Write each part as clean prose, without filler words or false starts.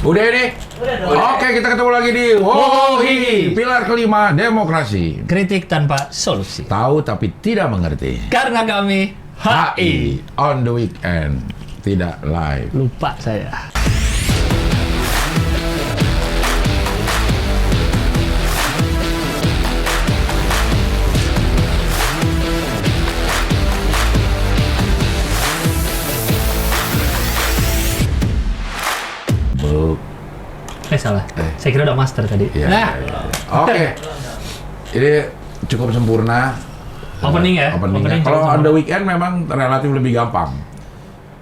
Udah ini? Oke, kita ketemu lagi di Wohi, pilar kelima demokrasi. Kritik tanpa solusi. Tahu tapi tidak mengerti. Karena kami HI. On the weekend, tidak live. Lupa saya. Salah. Saya kira udah master tadi. Ya, nah, ya. Oke. Ini cukup sempurna. Opening ya? Openingnya. Kalau on the weekend memang relatif lebih gampang.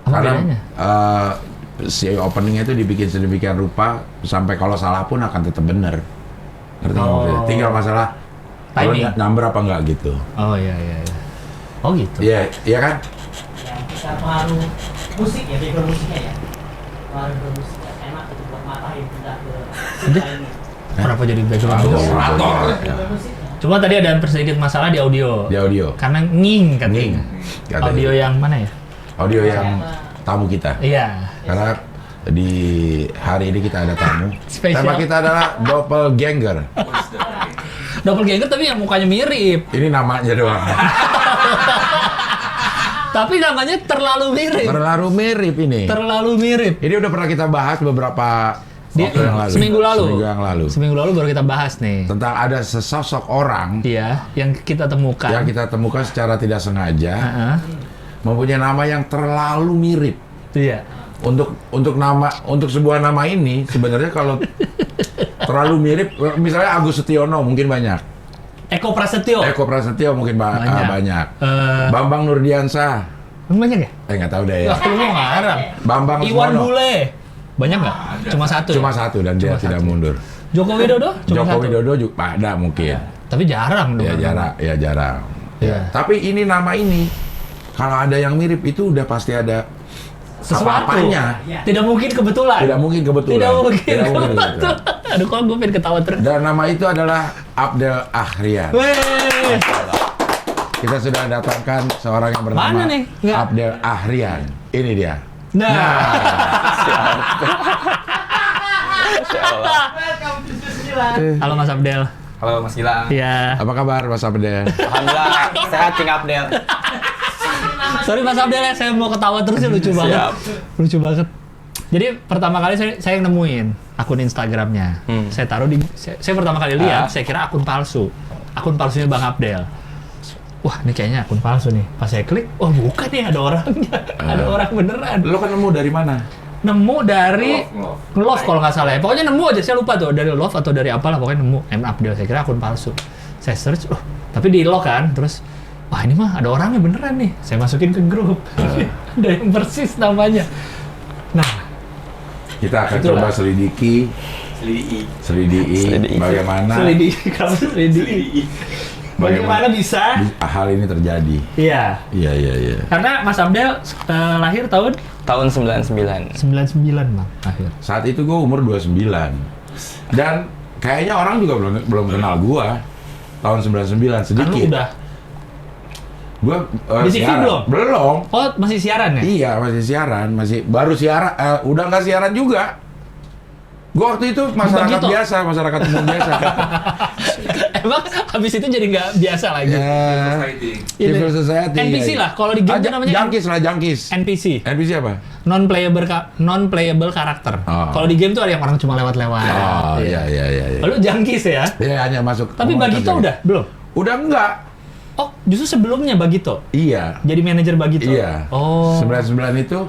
Apa Karena bedanya? Si openingnya itu dibikin sedemikian rupa sampai kalau salah pun akan tetap benar. Ngerti nggak maksudnya? Tinggal masalah kalau timing. number apa enggak gitu. Oh iya. Oh gitu. Iya, iya kan? Yang kita pengaruh musik ya, background musiknya ya. Pengaruh musiknya enak itu buat matahin tidak ke ini. Kenapa jadi background Audio music? operator. Background musiknya. Cuma tadi ada sedikit masalah di audio. Di audio. Karena nging katanya. Nging. Katanya. Audio yang mana ya? Audio yang tamu kita. Iya. Karena di hari ini kita ada tamu. Spesial. Tema kita adalah doppelganger. Doppelganger tapi yang mukanya mirip. Ini namanya doang. Tapi namanya terlalu mirip. Terlalu mirip ini. Terlalu mirip. Ini udah pernah kita bahas beberapa Di- waktu yang lalu. seminggu lalu. Seminggu yang lalu. Baru kita bahas nih. Tentang ada sesosok orang Iya, yang kita temukan. yang kita temukan secara tidak sengaja Heeh. mempunyai nama yang terlalu mirip. Iya. Untuk sebuah nama ini sebenarnya kalau terlalu mirip, misalnya Agus Setiono mungkin banyak. Eko Prasetyo. Eko Prasetyo mungkin banyak. Eh, Bambang Nurdiansyah. banyak ya? Nggak tahu deh ya. Lah, lu mau ngarang. Bambang Iwan Sumono. Bule. Banyak nggak? Cuma satu. Cuma ya? satu dan dia Cuma tidak satu. mundur. Joko Widodo cuma Joko satu. Widodo juga ada mungkin. Tapi jarang dong. Ya jarang. Iya. Tapi ini nama ini kalau ada yang mirip itu udah pasti ada Sesuatu. apa-apanya. Tidak mungkin kebetulan. Tidak mungkin kebetulan. Tidak mungkin Tidak mungkin kebetulan. kebetulan. Aduh, kok gue pengen ketawa terus. Dan nama itu adalah Abdel Ahrian. Weh. Kita sudah datangkan seorang yang bernama Mana nih? Nggak. Abdel Ahrian. Ini dia. Nah. Welcome to Susila. Halo Mas Abdel. Halo Mas Gilang. Iya. Apa kabar Mas Abdel? Alhamdulillah sehat King Abdel. Sorry Mas Abdel ya, saya mau ketawa terus ya, lucu banget. Siap. Lucu banget. Jadi pertama kali saya yang nemuin akun Instagramnya. Saya taruh di, saya pertama kali lihat, saya kira akun palsu. Akun palsunya Bang Abdel. Wah, ini kayaknya akun palsu nih. Pas saya klik, oh bukan nih, ada orangnya. Ada orang beneran. Lo kan nemu dari mana? Nemu dari Love kalau nggak salah ya. Pokoknya nemu aja, saya lupa tuh dari Love atau dari apalah, pokoknya nemu M Abdel. Saya kira akun palsu. Saya search, tapi di lock kan, terus wah ini mah ada orangnya beneran nih. Saya masukin ke grup. Ada yang persis namanya. Nah, Kita akan Itulah. coba selidiki Selidiki. bagaimana kamu selidiki. Bagaimana bisa? hal ini terjadi. Iya. Iya. Karena Mas Abdel lahir tahun Tahun 99. 99 Bang, lahir. Saat itu gue umur 29. Dan kayaknya orang juga belum kenal gue tahun 99 Kan lu sedikit. udah Gue Di TV belum? Belum. Oh, masih siaran ya? Iya, masih siaran, baru siaran, udah nggak siaran juga. Gue waktu itu masyarakat Begitu. biasa, masyarakat umum biasa. Emang habis itu jadi nggak biasa lagi? Ya, civil society. NPC ya. lah, kalau di game itu namanya Jangkis lah, jangkis. NPC, NPC apa? non-playable karakter. Oh. Kalau di game tuh ada yang orang cuma lewat-lewat. Oh, iya. Lalu jangkis ya? Dia hanya masuk. Tapi Bagito udah? Belum? Udah enggak. Oh, justru sebelumnya Bagito? Iya. Jadi manajer Bagito? Iya. Oh. 99 itu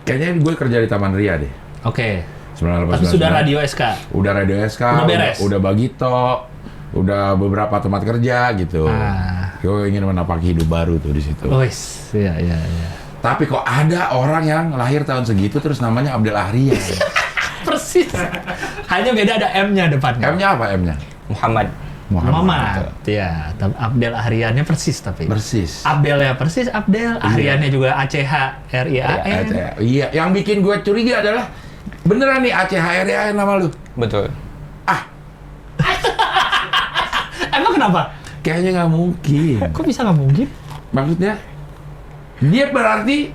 kayaknya gue kerja di Taman Ria deh. Oke. 98, Tapi sudah 99. Radio SK? Udah Radio SK, Udah beres? udah Bagito, udah beberapa tempat kerja gitu. Ah. Gue ingin menapaki hidup baru tuh di situ. Wis, iya. Tapi kok ada orang yang lahir tahun segitu terus namanya Abdel Ahrian. Persis. Hanya beda ada M-nya depannya. M-nya apa M-nya? Muhammad. Muhammad. Iya, Abdel Ahriannya persis tapi. Persis. Abdelnya persis Abdel, Ahriannya juga ACHRIAN. Iya, yang bikin gue curiga adalah beneran nih ACHRIAN nama lu? Betul. Emang kenapa? Kayaknya nggak mungkin. Kok bisa nggak mungkin? Maksudnya dia berarti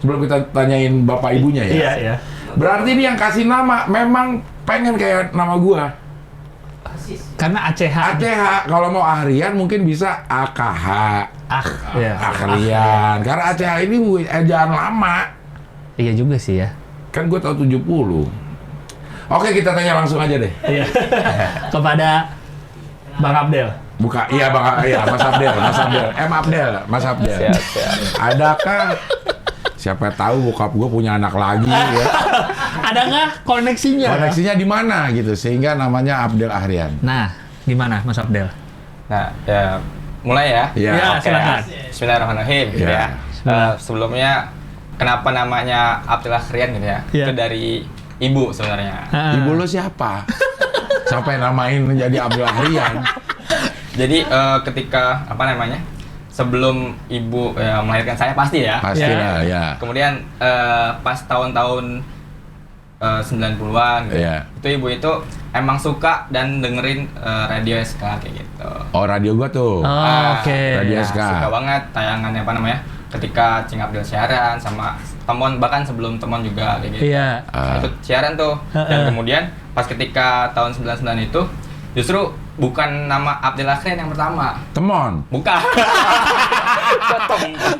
sebelum kita tanyain bapak ibunya ya. Iya. Berarti dia yang kasih nama memang pengen kayak nama gua. Persis. Karena ACH. ACH, kalau mau Ahrian mungkin bisa AKH. Ya. Ahrian. Karena ACH ini ejaan lama. Iya juga sih ya. Kan gua tahun 70. Oke, kita tanya langsung aja deh. Iya. Kepada Bang Abdel. Buka, iya Bang, iya Mas Abdel, Mas Abdel. Siap. Adakah siapa tahu bokap gue punya anak lagi ya? Ada nggak koneksinya? Koneksinya di mana gitu sehingga namanya Abdel Ahrian. Nah, gimana Mas Abdel? Nah, ya mulai ya. Iya. Ya, Oke, silakan. Bismillahirrahmanirrahim gitu Iya. ya. Sebelumnya kenapa namanya Abdel Ahrian gitu ya? Iya. Itu dari ibu sebenarnya. Ibu lo siapa? Siapa yang namain menjadi Abdel Ahrian? Jadi ketika apa namanya? Sebelum ibu melahirkan saya pasti ya. Pastilah ya. Kemudian pas tahun-tahun 90-an gitu. Iya. Itu ibu itu emang suka dan dengerin radio SK kayak gitu. Oh, radio gua tuh. Oke. Radio Ya, SK. suka banget tayangannya apa namanya? Ketika Cing Abdel siaran sama Temon, bahkan sebelum Temon juga kayak gitu. Iya. Ikut siaran tuh. Dan kemudian pas ketika tahun 99 itu justru bukan nama Abdel Ahrian yang pertama. Temon. Bukan.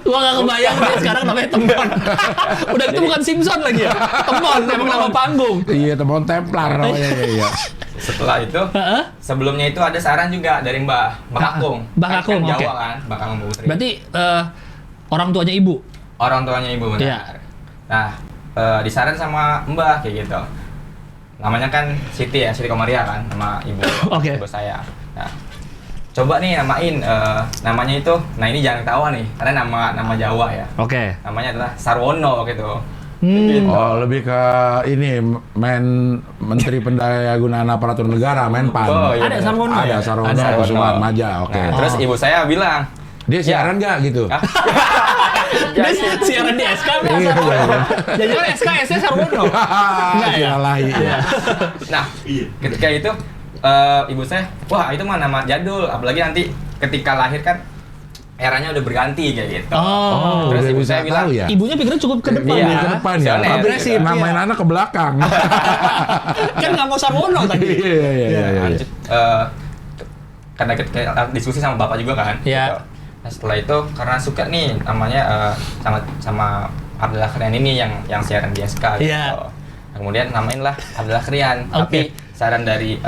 Gua nggak kebayang dia sekarang namanya Temon. Udah itu bukan Simpson lagi ya? Temon, emang nama panggung. Iya, Temon Templar namanya iya. Setelah itu, Heeh. sebelumnya itu ada saran juga dari Mbak Kakung. Mbak Kakung, Kan oke. Jawa kan, Mbak Kakung Putri. Berarti orang tuanya ibu. Orang tuanya ibu benar. Iya. Nah, disaran sama Mbak kayak gitu. Namanya kan Siti ya, Siti Komaria kan, nama ibu Oke. ibu saya. Nah, coba nih namain namanya itu. Nah, ini jangan ketawa nih, karena nama Jawa ya. Oke. Namanya adalah Sarwono gitu. Oh, lebih ke ini Menteri Pendayagunaan Aparatur Negara, Menpan. Oh, iya. Ada Sarwono Ada ya? Sarwono Ada Sarwono. Kusumaatmadja. Oke. Nah, terus ibu saya bilang, Dia siaran nggak gitu? "Ah, Dia siaran di SK nggak? Iya, Sarwono? Jangan SK Sarwono. Enggak ya? Silalahi. Nah, ketika itu ibu saya, wah itu mah nama jadul, apalagi nanti ketika lahir kan eranya udah berganti kayak gitu. Oh. Terus udah ibu bisa saya bilang, tahu ya? Ibunya pikirnya cukup ke depan Iya. ya. Ke depan ya. Soalnya Agresif. iya. Namain anak ke belakang. Kan nggak mau Sarwono tadi. Iya, iya. lanjut karena kita diskusi sama bapak juga kan. Iya. Gitu. Nah, setelah itu karena suka nih namanya sama Abdel Ahrian ini yang siaran di SK gitu. Iya. Nah, kemudian namain lah Abdel Ahrian. Oke. Tapi saran dari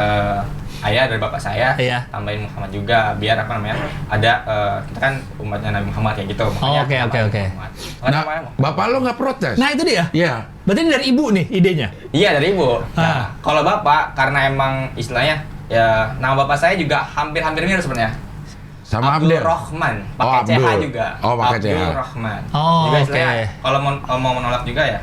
ayah dari bapak saya, Iya. tambahin Muhammad juga biar apa namanya ada kita kan umatnya Nabi Muhammad kayak gitu. Oh, oke. Muhammad. Nah, bapak lo nggak protes? Nah itu dia. Iya. Berarti ini dari ibu nih idenya. Iya dari ibu. Ah. Nah, kalau bapak karena emang istilahnya ya nama bapak saya juga hampir-hampir mirip sebenarnya. Sama Abdul Abdel. Rahman, Oh, pakai CH Abdul. juga. Oh, pakai CH. Abdul Rahman. Oh, juga oke. istilahnya kalau mau menolak juga ya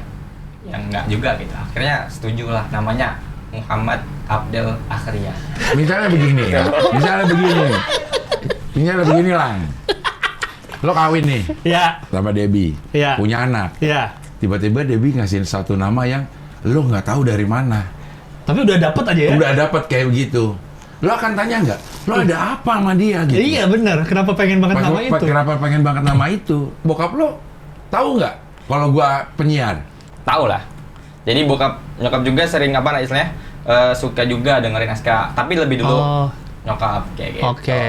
enggak juga gitu. Akhirnya setuju lah namanya Muhammad Abdel Ahrian. Misalnya begini ya. Misalnya begini lah. Lo kawin nih Iya. sama Debbie. Iya. Punya anak. Iya. Tiba-tiba Debbie ngasihin satu nama yang lo nggak tahu dari mana. Tapi udah dapet aja ya. Udah dapet kayak begitu. Lo akan tanya nggak? Lo ada apa sama dia gitu? Iya bener. Kenapa pengen banget nama itu? Kenapa pengen banget nama itu? Bokap lo tahu nggak kalau gua penyiar? Tahu lah. Jadi nyokap juga sering apa istilahnya suka juga dengerin SK, tapi lebih dulu Oh. nyokap kayak gitu. Oke.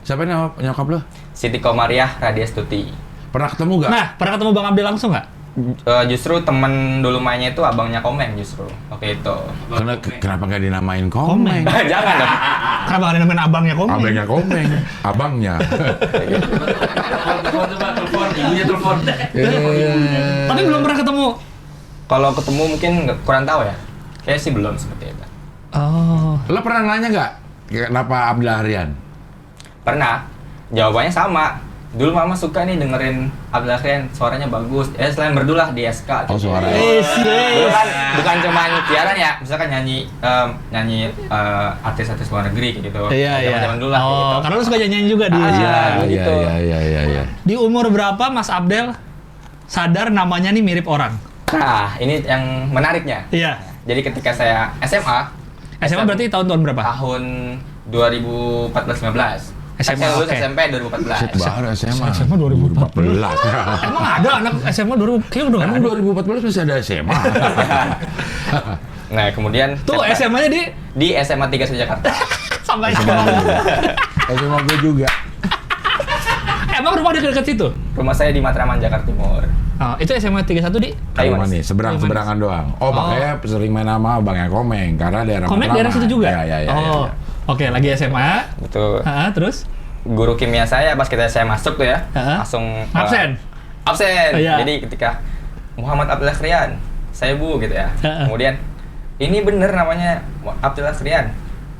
Siapa nama nyokap lo? Siti Komariah Radiastuti. Pernah ketemu nggak? Nah, pernah ketemu Bang Abdel langsung nggak? Justru temen dulu mainnya itu abangnya Komeng justru. Oke itu. Kenapa nggak dinamain Komeng? Jangan dong. Kenapa nggak dinamain abangnya Komeng? Abangnya Komeng, abangnya. Telepon, ibunya telepon. Tapi belum pernah ketemu. Kalau ketemu mungkin kurang tahu ya. Kayaknya sih belum seperti itu. Oh. Lo pernah nanya nggak kenapa Abdel Ahrian? Pernah. Jawabannya sama. Dulu mama suka nih dengerin Abdel Ahrian, suaranya bagus. Selain merdu lah di SK. Oh, suara. Dulu kan bukan cuma siaran ya, misalkan nyanyi artis-artis luar negeri kayak gitu. Iya, iya. Zaman dulu lah kayak Oh, gitu. karena lu suka nyanyi juga di Ah, Iya, dulu iya, gitu. iya. Di umur berapa Mas Abdel sadar namanya nih mirip orang? Nah, ini yang menariknya. Iya. Jadi ketika saya SMA SMA berarti tahun-tahun berapa? tahun 2014-15. SMA, Saya lulus oke. SMP 2014. Shit, baru SMA. SMA 2014. 2014. Emang ada anak SMA dulu? Kayaknya udah Emang nggak ada. 2014 masih ada SMA? Nah, kemudian Tuh SMA-nya di SMA 3 Jakarta. sampai SMA gue juga. Emang rumah dekat-dekat situ? Rumah saya di Matraman, Jakarta Timur. Oh, itu SMA 31 di Kayu Rumah Manis. nih, seberangan doang. Oh, makanya sering main sama Bang yang Komeng karena daerah Komeng Matraman. daerah situ juga? Ya. Oh, oke, lagi SMA. Betul. Terus? Guru kimia saya pas saya masuk tuh ya, langsung Absen? absen. Oh, iya. Jadi ketika Muhammad Abdullah Krian, saya Bu gitu ya. Heeh. Kemudian ini bener namanya Abdullah Krian.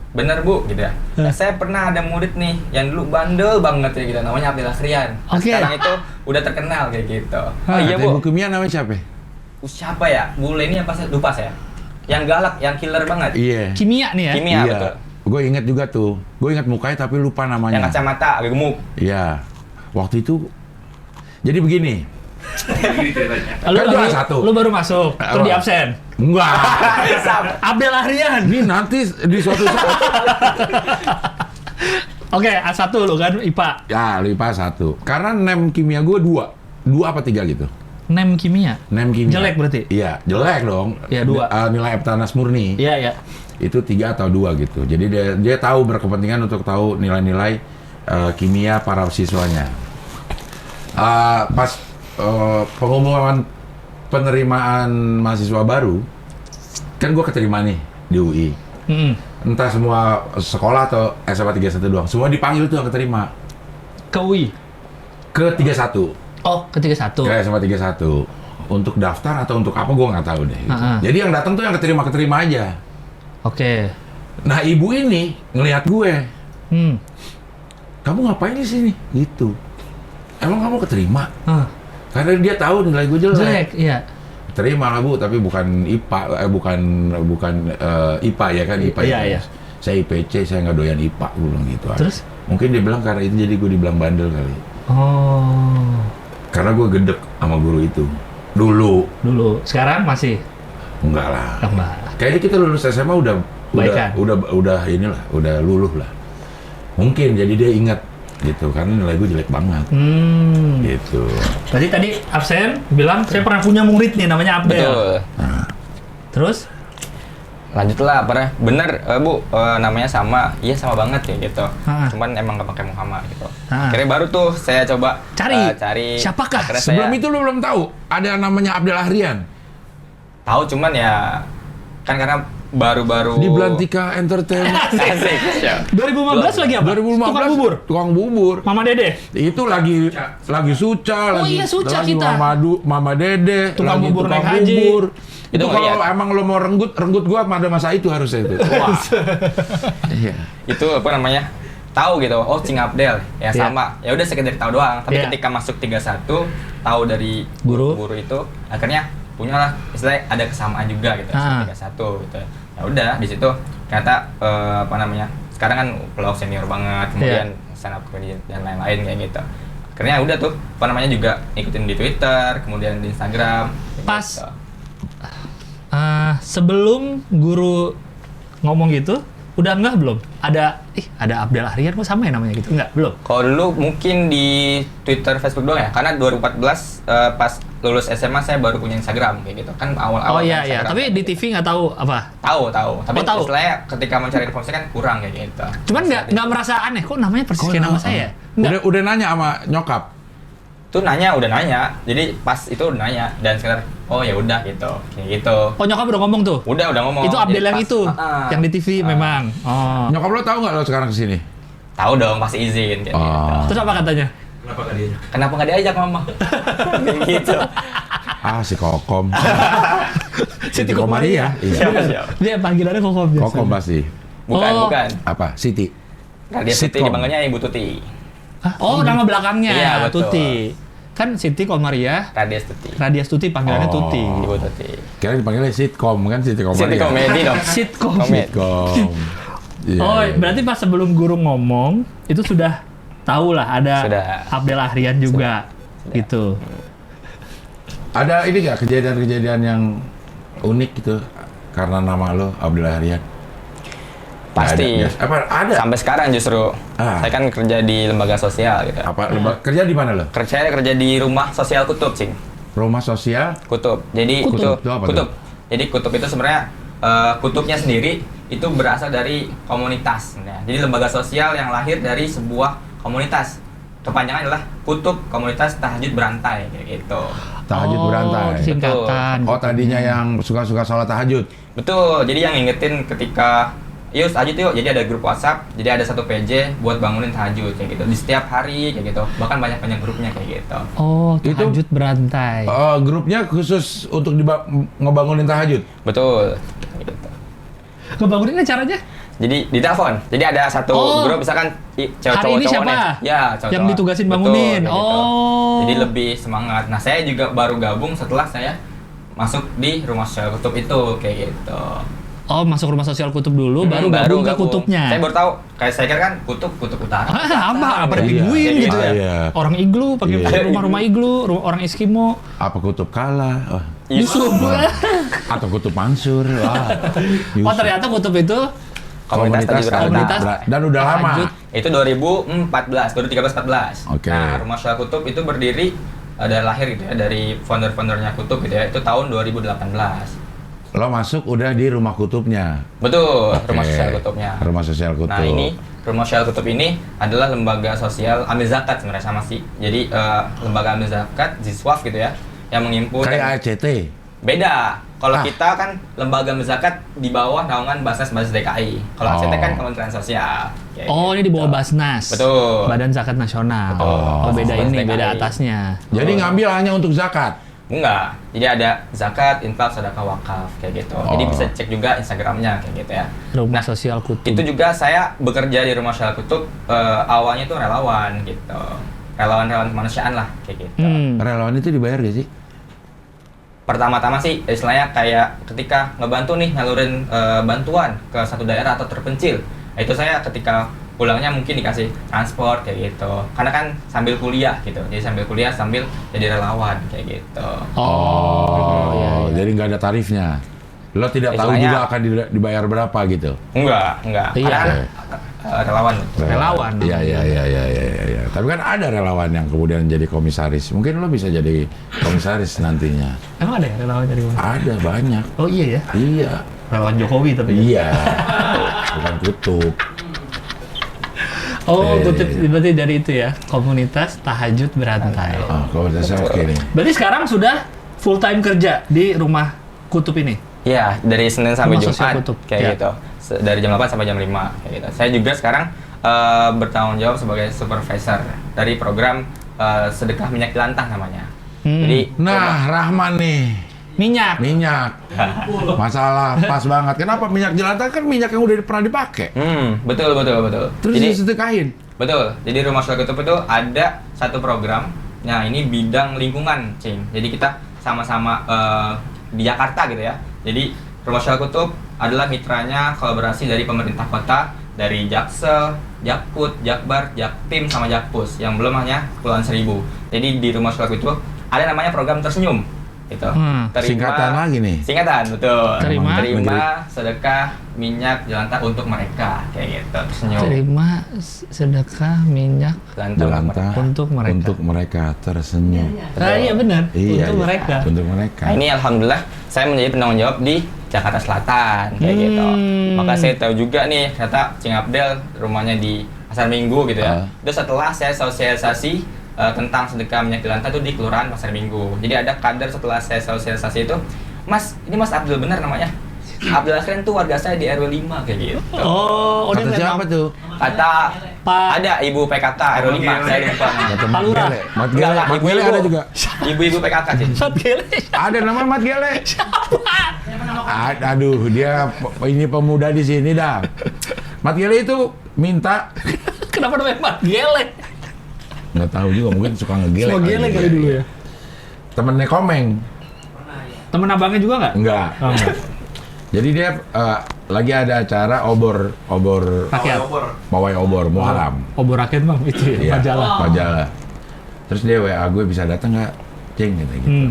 Bener Bu gitu ya. Nah, saya pernah ada murid nih yang dulu bandel banget ya gitu, namanya Abdullah Krian. Nah, Oke. sekarang itu udah terkenal kayak gitu. Oh Ah, iya Bu Bu. kimia namanya siapa? Siapa ya? Bu Leni apa saya lupa saya. Yang galak, yang killer banget. Iya. Kimia nih ya? Kimia Iya. betul. Gue inget juga tuh. Gue inget mukanya tapi lupa namanya. Yang kacamata agak gemuk. Iya. Waktu itu jadi begini. Lu, Kan gua satu. lu baru masuk, terus Apa? di absen. Enggak. Abdel Ahrian. Ini nanti di suatu saat. Oke, A1 lu kan IPA. Ya, lu IPA 1. Karena nem kimia gue 2. 2 apa 3 gitu. Nem kimia. Nem kimia. Jelek berarti? Iya, jelek dong. Iya, 2. Nilai Eptanas murni. Iya, iya. Itu 3 atau 2 gitu. Jadi dia tahu berkepentingan untuk tahu nilai-nilai kimia para siswanya. Pas pengumuman penerimaan mahasiswa baru, kan gue keterima nih di UI. Entah semua sekolah atau SMA 31 doang. Semua dipanggil tuh yang keterima. Ke UI. Ke 31. Oh, ke 31. Ke SMA 31. Untuk daftar atau untuk apa gue nggak tahu deh. Gitu. Jadi yang datang tuh yang keterima aja. Oke. Nah ibu ini ngelihat gue. Hmm. Kamu ngapain di sini? Gitu. Emang kamu keterima? Ah, Karena dia tahu nilai gue jelek. jelek, iya. Terima lah Bu, tapi bukan IPA, bukan IPA ya kan IPA. Iya, ya. iya. Saya IPC, saya nggak doyan IPA, gue bilang gitu. Terus? Mungkin dia bilang karena itu jadi gue dibilang bandel kali. Oh. Karena gue gedek sama guru itu. Dulu. Sekarang masih? Enggak lah. Enggak. Kayaknya kita lulus SMA Baikan. udah inilah, udah luluh lah. Mungkin jadi dia ingat gitu karena nilai gue jelek banget. Gitu. Berarti tadi absen bilang saya pernah punya murid nih namanya Abdel. Betul. Terus? Lanjutlah, pernah bener Bu, namanya sama, iya sama banget ya gitu. Cuman emang gak pakai Muhammad gitu. Akhirnya baru tuh saya coba cari. Siapakah? Akhirnya Sebelum saya itu lu belum tahu ada yang namanya Abdel Ahrian tahu, cuman ya kan karena baru-baru di Belantika Entertainment. Asik. 2015 lagi apa? 2015 Tukang bubur. Tukang bubur. Mama Dede. Itu lagi Suca, Oh lagi, iya, Suca lagi kita. Mama Dede, Tukang lagi bubur tukang naik haji. bubur. Itu Itu kalau ngeliat. emang lo mau renggut gua pada masa itu harusnya itu. Wah, Iya. itu apa namanya? Tahu gitu. Oh, Cing Abdel ya Iya. sama. Ya udah sekedar tahu doang. Tapi Iya. ketika masuk 31 tahu dari Guru. itu akhirnya punyalah istilahnya ada kesamaan juga gitu. 31 gitu. Ya udah di situ ternyata apa namanya? Sekarang kan pelawak senior banget, kemudian stand up comedy dan lain-lain kayak gitu. Akhirnya udah tuh apa namanya juga ikutin di Twitter, kemudian di Instagram. kayak Pas gitu. sebelum guru ngomong gitu, udah enggak belum? Ada Abdel Ahrian kok sama ya namanya gitu? Enggak, belum. Kalau dulu mungkin di Twitter, Facebook doang ya, karena 2014 pas lulus SMA saya baru punya Instagram kayak gitu kan Oh awal-awal. iya, Instagram. tapi di TV nggak tahu apa. Tahu. Tapi tahu. istilahnya ketika mencari informasi kan kurang kayak gitu. Cuman nggak merasa aneh kok namanya persis kayak nama saya. Enggak. Udah nanya sama nyokap. Tuh udah nanya. Jadi pas itu udah nanya dan sekedar oh ya udah gitu. Kayak gitu. Oh nyokap udah ngomong tuh. Udah ngomong. Itu Abdel Jadi yang pas- itu, yang di TV memang. Oh. Nyokap lo tahu nggak lo sekarang kesini? Tahu dong, pasti izin kayak gitu. Terus apa katanya? Kenapa nggak diajak mama? Kayak gitu. Si Kokom. Siti Komaria. Iya. Siap. Dia panggilannya Kokom biasa. Kokom pasti. Bukan. Apa? Siti. Dia Tuti Sitkom. dipanggilnya Ibu Tuti. Oh, nama belakangnya. Iya, betul. Tuti. Kan Siti Komaria, Radias Tuti. Radias Tuti panggilannya Oh. Tuti. Ibu Tuti. Kira dipanggilnya sitkom kan Siti Komaria. Siti komedi dong. Sitkom. Komedi. Sitkom. Iya, Oh, iya. berarti pas sebelum guru ngomong itu sudah tahu lah ada Sudah. Abdel Ahrian juga gitu. Ada ini nggak kejadian-kejadian yang unik gitu karena nama lo Abdul Ahrian? Pasti. Nggak ada. Apa ada? Sampai sekarang justru. Ah. Saya kan kerja di lembaga sosial gitu. Apa kerja di mana lo? Saya kerja di rumah sosial Kutub, Cing. Rumah sosial? Kutub. Jadi Kutub? Itu apa Kutub. tuh? Jadi Kutub itu sebenarnya kutubnya sendiri itu berasal dari komunitas. Ya. Jadi lembaga sosial yang lahir dari sebuah komunitas. Kepanjangan adalah Kutub Komunitas Tahajud Berantai kayak gitu. Tahajud berantai. Singkatan. Oh, tadinya yang suka-suka sholat tahajud. Betul. Jadi yang ngingetin ketika yuk tahajud yuk. Jadi ada grup WhatsApp. Jadi ada satu PJ buat bangunin tahajud kayak gitu. Di setiap hari kayak gitu. Bahkan banyak grupnya kayak gitu. Oh, Itu- tahajud berantai. Grupnya khusus untuk ngebangunin tahajud. Betul. Kayak gitu. Ngebanguninnya caranya? Jadi ditelepon. Jadi ada satu Oh. grup misalkan Hari ini siapa? Ya, cowok-cowok. Yang ditugasin Betul, bangunin. kayak gitu. Oh. Jadi lebih semangat. Nah, saya juga baru gabung setelah saya masuk di rumah sosial Kutub itu kayak gitu. Oh, masuk rumah sosial Kutub dulu, baru gabung ke Kutubnya. Saya baru tahu. Kayak saya kira kan Kutub Utara. Apa Iya. ada pinguin Iya. gitu ya? Iya. Orang iglu pakai Iya. rumah-rumah iglu, orang Eskimo. Apa kutub kala? Oh. Yusuf. Atau kutub Mansur? Wah. Oh, ternyata Kutub itu Komunitas Tahajud Berantai. komunitas Dan udah lama. tahajud. Itu 2014, 2013-14. Oke. Nah, rumah sosial Kutub itu berdiri dari lahir gitu ya, dari founder-foundernya Kutub gitu ya. Itu tahun 2018. Lo masuk udah di rumah kutubnya. Betul, Oke. rumah sosial Kutubnya. Rumah sosial kutub. Nah, ini rumah sosial Kutub ini adalah lembaga sosial amil zakat sebenarnya sama sih. Jadi lembaga amil zakat Ziswaf gitu ya, yang menghimpun. Kayak ACT. Beda. Kalau Ah. kita kan lembaga amil zakat di bawah naungan Basnas DKI. Kalau Oh. ACT kan Kementerian Sosial. Kayak Oh, ini di bawah gitu. Basnas. Betul. Badan Zakat Nasional. Betul. Oh, beda Basnas ini, DKI. beda atasnya. Jadi ngambil hanya untuk zakat. Enggak. Jadi ada zakat, infak, sedekah, wakaf kayak gitu. Jadi Oh. bisa cek juga Instagramnya kayak gitu ya. Rumah Nah, sosial Kutub. itu juga saya bekerja di rumah sosial Kutub awalnya tuh relawan gitu. Relawan kemanusiaan lah kayak gitu. Relawan itu dibayar gak sih? Pertama-tama sih istilahnya kayak ketika ngebantu nih nyalurin bantuan ke satu daerah atau terpencil. Itu saya ketika pulangnya mungkin dikasih transport kayak gitu. Karena kan sambil kuliah gitu. Jadi sambil kuliah sambil jadi relawan kayak gitu. Oh, iya, iya. Jadi nggak ada tarifnya. Lo tidak tahu Istilahnya- juga akan dibayar berapa gitu. Enggak. Iya. Karena kan relawan. Relawan. Iya, iya, iya, iya, iya, iya. Tapi kan ada relawan yang kemudian jadi komisaris. Mungkin lo bisa jadi komisaris nantinya. Emang ada ya relawan dari mana? Ada banyak. Oh iya ya. Iya. Relawan Jokowi tapi. Iya. Bukan kutub. Oh, Iya, Kutub iya. berarti dari itu ya. Komunitas Tahajud Berantai. Oh, komunitasnya oke nih. Berarti sekarang sudah full time kerja di rumah Kutub ini. Iya, dari Senin sampai Rumah sosial Jumat Kutub, kayak ya. gitu. Dari jam 8 sampai jam 5 kayak gitu. Saya juga sekarang bertanggung jawab sebagai supervisor dari program sedekah minyak jelantah namanya. Jadi Nah, Rahman nih. Minyak. Minyak. Masalah pas banget. Kenapa minyak jelantah kan minyak yang udah pernah dipakai? betul. Terus Jadi disedekahin. betul. Jadi Rumah Sosial Kutub itu ada satu program. Nah, ini bidang lingkungan, Cing. Jadi kita sama-sama di Jakarta gitu ya. Jadi Rumah Sosial Kutub adalah mitranya kolaborasi dari pemerintah kota, dari Jaksel, Jakput, Jakbar, Jaktim, sama Jakpus yang belum hanya Kepulauan Seribu. Jadi di Rumah Sosial Kutub ada namanya program Tersenyum. Gitu. Singkatan lagi nih. Singkatan, betul. Terima. Sedekah minyak jelantah untuk mereka kayak gitu. Tersenyum. Terima sedekah minyak Jelantah untuk mereka. Untuk mereka tersenyum. Iya benar. Iya, Untuk iya. mereka. Untuk mereka. Nah, ini alhamdulillah saya menjadi penanggung jawab di Jakarta Selatan kayak gitu. Maka saya tahu juga nih ternyata Cing Abdel rumahnya di Pasar Minggu gitu ya. Itu setelah saya sosialisasi tentang sedekah minyak jelantah itu di Kelurahan Pasar Minggu. Jadi ada kader setelah saya sosialisasi itu, Mas, ini Mas Abdul benar namanya. Abdul Akhirin tuh warga saya di RW 5 kayak gitu. Oh, Kata siapa tuh? Kata Pak. ada Ibu PKK RW 5, saya lupa. Kata Pak Lurah. Mat Enggak, Gele. Mat Gele ada juga. Ibu-ibu PKK sih. Sat gele. Ada nama Mat Gele. Aduh, dia ini pemuda di sini dah. Mat Gele itu minta, Kenapa namanya Mat Gele? nggak tahu juga, mungkin suka ngegele. Suka gele kali dulu ya. Temennya Komeng. Temen abangnya juga nggak? Enggak. Oh, enggak. Jadi dia lagi ada acara obor Rakyat. pawai obor Muharram. Obor rakyat bang, itu ya, Iya, majalah. majalah. Terus dia WA gue bisa datang nggak, Cing gitu. Hmm.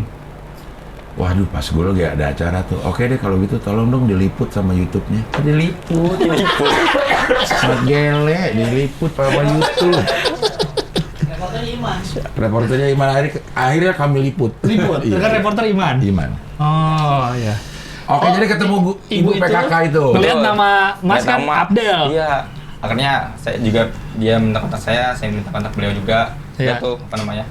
Waduh, pas gue lagi ada acara tuh. Oke deh kalau gitu tolong dong diliput sama YouTube-nya. Diliput. Sangat gele, diliput sama YouTube. Reporternya Iman. Reporternya Iman, akhirnya kami liput. Liput. Iya. Dengan reporter Iman. Iman. Oh iya. Oke, jadi ketemu ibu PKK itu. Melihat nama Mas Lihat kan nama. Abdel. Iya. Akhirnya saya juga dia minta kontak saya minta kontak beliau juga. Iya. Dia tuh apa namanya?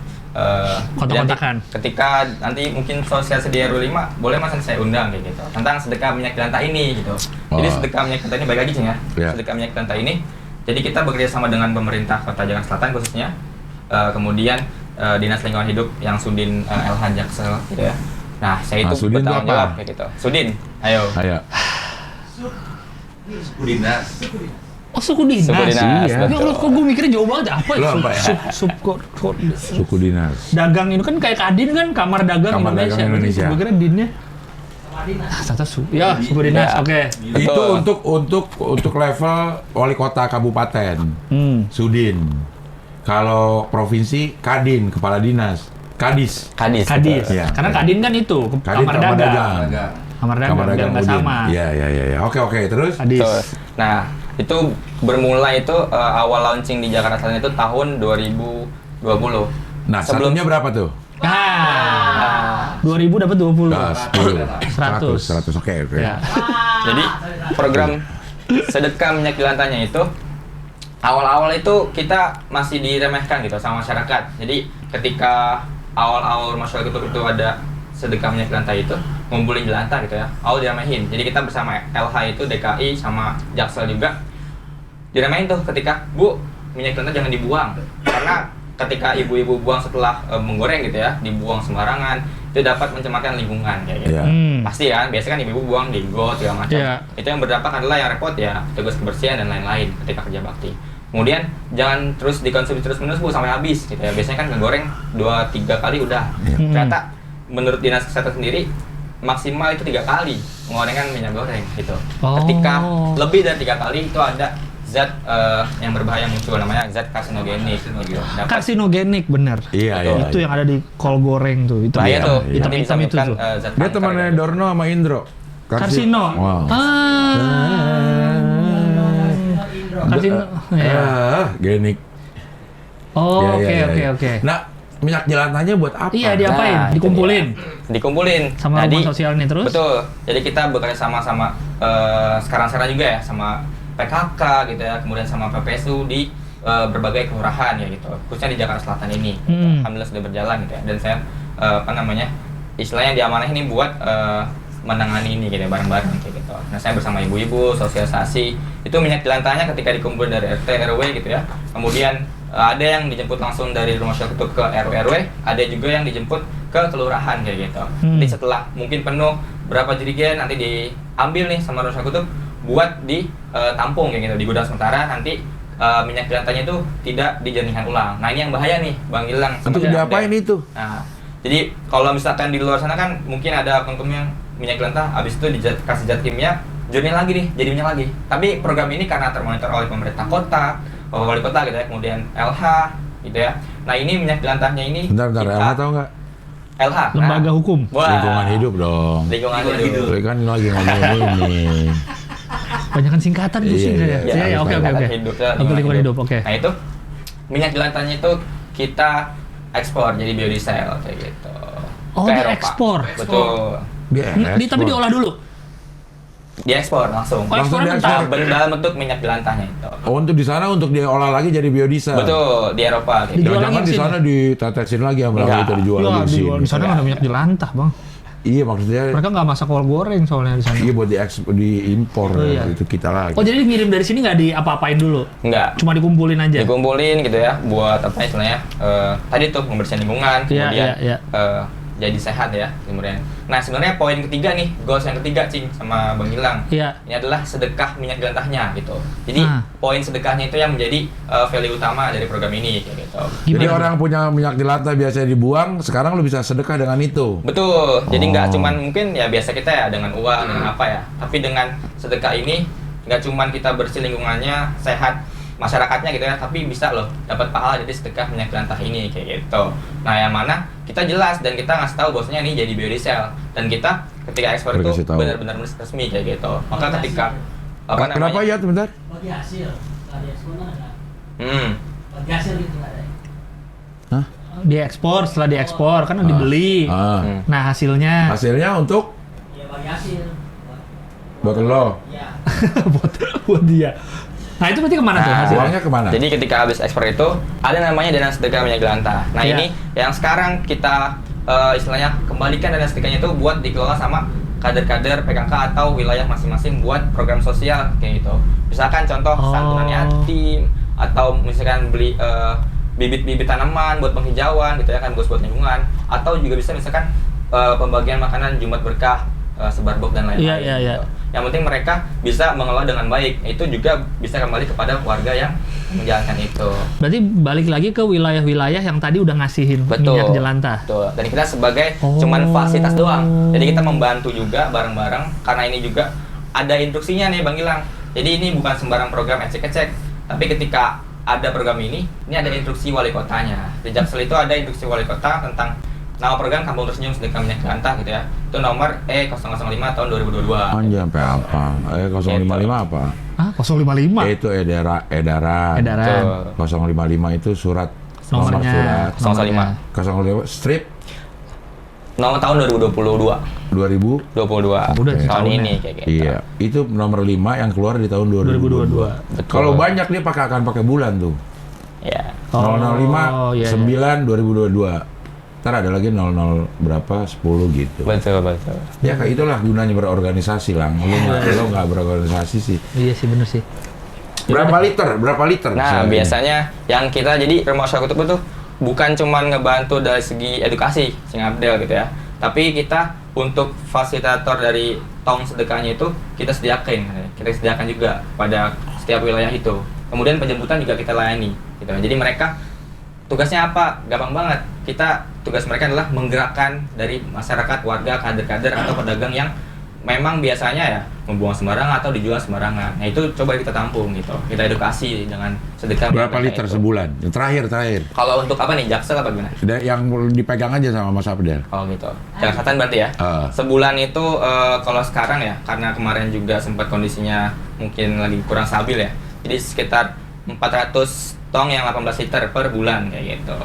Kontak-kontakan. Ketika nanti mungkin sosialisasi di RW 5, boleh Mas saya undang kayak gitu. Tentang sedekah minyak jelantah ini gitu. Jadi sedekah minyak jelantah ini baik lagi Cing ya. Iya. Sedekah minyak jelantah ini. Jadi kita bekerja sama dengan pemerintah Kota Jakarta Selatan khususnya. Kemudian Dinas Lingkungan Hidup yang Sudin LH Jaksel gitu ya. Nah, saya itu Sudin itu bertanggung apa? jawab kayak gitu. Sudin, ayo. Ayo. Oh, suku dinas. Suku dinas, Iya. betul. Ya Allah, kok gue mikirnya jauh banget. Apa ya? Lu apa ya? Suku dinas. Dagang itu kan kayak Kadin kan, Kamar Dagang Kamar Indonesia. Dagang Indonesia. Gue kira dinnya. Sama Dinas. Ternyata ya, suku dinas. Ya. Oke. Itu Betul. untuk level wali kota kabupaten. Sudin. Kalau provinsi Kadin, kepala dinas. Kadis. Kadis. Kadis. Iya. Karena Kadin kan itu Kadin Kamar Kamar Dagang. Dagang. Kamar Dagang biar nggak Udin. sama. Iya. Oke, terus? Kadis. Betul. Nah, itu bermula itu awal launching di Jakarta Selatan itu tahun 2020. Nah, satunya berapa tuh? Nah, 2000 dapat 20. 10. 100. Oke. Ya. Jadi program sedekah minyak jelantahnya itu awal-awal itu kita masih diremehkan gitu sama masyarakat. Jadi ketika awal-awal masyarakat itu ada sedekah minyak jelantah itu ngumpulin jelantah gitu ya, awal diremehin. Jadi kita bersama LH itu DKI sama Jaksel juga diremehin tuh ketika Bu minyak jelantah jangan dibuang karena ketika ibu-ibu buang setelah menggoreng gitu ya, dibuang sembarangan itu dapat mencemarkan lingkungan kayak gitu. Iya. Pasti kan, biasanya kan ibu-ibu buang di got segala macam. Iya. Itu yang berdampak adalah yang repot ya tugas kebersihan dan lain-lain ketika kerja bakti. Kemudian jangan terus dikonsumsi terus-menerus Bu sampai habis gitu ya. Biasanya kan ngegoreng 2-3 kali udah. Iya. Ternyata menurut Dinas Kesehatan sendiri maksimal itu 3 kali mengorengan minyak goreng gitu. Oh. Ketika lebih dari 3 kali itu ada zat yang berbahaya muncul namanya zat karsinogenik gitu. Dapat Karsinogenik bener. Iya. Itu yang ada di kol goreng tuh. Itu bahaya Iya, tuh. iya. hitam-hitam itu tuh. Dia temannya Dorno sama Indro. Karsino. Wow. Karsino. Ya. Genik. Oh, Ya, oke. ya. Nah, minyak jelantahnya buat apa? Iya, diapain? Nah, itu Dikumpulin dikumpulin sama Jadi, rumah sosial nih terus. betul. Jadi kita bekerja sama sekarang juga ya sama PKK gitu ya, kemudian sama PPSU di berbagai kelurahan ya gitu, khususnya di Jakarta Selatan ini. Alhamdulillah sudah berjalan gitu ya. Dan saya istilahnya diamanah ini buat menangani ini gitu ya, bareng-bareng kayak gitu. Nah, saya bersama ibu-ibu sosialisasi itu minyak jelantahnya ketika dikumpul dari RT RW gitu ya. Kemudian ada yang dijemput langsung dari rumah sakit itu ke RW, ada juga yang dijemput ke kelurahan kayak gitu. Jadi setelah mungkin penuh berapa jerigen nanti diambil nih sama rumah sakit itu buat ditampung kayak gitu di gudang sementara, nanti minyak jelantahnya itu tidak dijernihkan ulang. Nah, ini yang bahaya nih Bang Gilang. Untuk diapain itu? Nah, jadi kalau misalkan di luar sana kan mungkin ada akun yang minyak jelantah habis itu dikasih zat kimia jernih lagi nih, jadi minyak lagi. Tapi program ini karena termonitor oleh pemerintah kota, wali kota gitu ya, kemudian LH gitu ya. Nah, ini minyak jelantahnya ini Bentar, LH tahu nggak? LH. Lembaga hukum. Wah. Lingkungan hidup dong. Lingkungan hidup. Lu kan lagi ngomongin ini. Banyakan singkatan tuh sih Iya, ya. Ya, oke. Lingkungan hidup, ya, Oke, lingkungan hidup, oke. Nah, itu minyak jelantahnya itu kita ekspor jadi biodiesel kayak gitu. Oh, Ke Eropa. diekspor. Betul. Tapi diolah dulu. Diekspor langsung. Oh, ekspornya diekspor. mentah. Dalam bentuk minyak jelantahnya itu. Oh, untuk di sana untuk diolah lagi jadi biodiesel. Betul, di Eropa gitu. Dijual Jangan lagi di sini. sana ditetesin lagi sama Enggak. itu dijual Ya, lagi di sini. di sana nggak ada minyak jelantah, Bang. Iya, maksudnya Mereka nggak masak kol goreng soalnya di sana. iya buat diimpor Oh, iya. itu kita lagi. Oh, jadi ngirim dari sini nggak diapa-apain dulu? Enggak. Cuma dikumpulin aja? Dikumpulin gitu ya buat apa istilahnya tadi tuh membersihkan lingkungan, Iya, kemudian iya. jadi sehat ya kemudian. Nah, sebenarnya poin ketiga nih, goals yang ketiga Cing sama Bang Gilang. Iya. Ini adalah sedekah minyak jelantahnya gitu. Jadi Nah. poin sedekahnya itu yang menjadi value utama dari program ini kayak gitu. Jadi Gimana? orang punya minyak jelantah biasanya dibuang, sekarang lu bisa sedekah dengan itu. Betul. Jadi nggak Oh. cuman mungkin ya biasa kita ya dengan uang dengan apa ya, tapi dengan sedekah ini nggak cuman kita bersih lingkungannya, sehat masyarakatnya gitu ya, tapi bisa loh dapat pahala dari sedekah minyak jelantah ini kayak gitu. Nah, yang mana kita jelas dan kita ngasih tahu bahwasanya ini jadi biodiesel dan kita ketika ekspor itu Dikasih tahu. benar-benar resmi kayak gitu. Maka ketika Kenapa ya sebentar? Bagi hasil, bagi ekspor kan ada. Hmm. Bagi hasil gitu nggak ada. Hah? Diekspor, setelah diekspor kan dibeli. Ah. Nah, hasilnya Hasilnya untuk Ya bagi hasil. buat lo. Ya. buat dia. Nah, itu berarti kemana tuh Nah, hasilnya? Uangnya kemana? Jadi ketika habis ekspor itu ada namanya dana sedekah minyak jelantah. Nah Iya. ini yang sekarang kita istilahnya kembalikan dana sedekahnya itu buat dikelola sama kader-kader PKK atau wilayah masing-masing buat program sosial kayak gitu. Misalkan contoh santunan yatim atau misalkan beli bibit-bibit tanaman buat penghijauan gitu ya kan, buat lingkungan, atau juga bisa misalkan pembagian makanan Jumat Berkah, sebarbok dan lain-lain. Iya, iya. gitu. Yang penting mereka bisa mengelola dengan baik. Itu juga bisa kembali kepada warga yang menjalankan itu. Berarti balik lagi ke wilayah-wilayah yang tadi udah ngasihin minyak jelantah. Betul. Dan kita sebagai Oh. cuman fasilitas doang. Jadi kita membantu juga bareng-bareng karena ini juga ada instruksinya nih Bang Gilang. Jadi ini bukan sembarang program ecek-ecek, tapi ketika ada program ini ada instruksi wali kotanya. Di Jaksel itu ada instruksi wali kota tentang nama program Kampung Tersenyum Sedekah Minyak Jelantah gitu ya. Itu nomor E005 tahun 2022. Anjir, sampai apa? 055 apa? Ah, 055. Itu edaran. Edaran. Betul. 055 itu surat Nomornya. surat 005. 055 strip Nomor tahun 2022. 2000. 22. Udah tahun setahun ini ya. kayak gitu. Iya, itu nomor 5 yang keluar di tahun 2022. Betul. Kalau banyak dia akan pakai bulan tuh. Ya. 005 iya, iya. 9 2022. Ntar ada lagi 00 berapa 10 gitu. Betul. Ya kayak itulah gunanya berorganisasi lah. Lo nggak berorganisasi sih. Iya sih, bener sih. Berapa liter? Berapa liter? Nah, misalnya? biasanya yang kita jadi Rumah Usaha Kutub itu bukan cuman ngebantu dari segi edukasi Sing Abdel gitu ya. Tapi kita untuk fasilitator dari tong sedekahnya itu kita sediakan juga pada setiap wilayah itu. Kemudian penjemputan juga kita layani gitu. Jadi mereka tugasnya apa? Gampang banget. Tugas mereka adalah menggerakkan dari masyarakat, warga, kader-kader atau pedagang yang memang biasanya ya membuang sembarangan atau dijual sembarangan. Nah, itu coba kita tampung gitu. Kita edukasi dengan sedekah. Berapa liter itu. sebulan? Yang terakhir. Kalau untuk apa nih? Jaksel apa gimana? Yang dipegang aja sama Mas Abdel. Oh gitu. Jakarta berarti ya? Sebulan itu kalau sekarang ya, karena kemarin juga sempat kondisinya mungkin lagi kurang stabil ya. Jadi sekitar 400 tong yang 18 liter per bulan kayak gitu.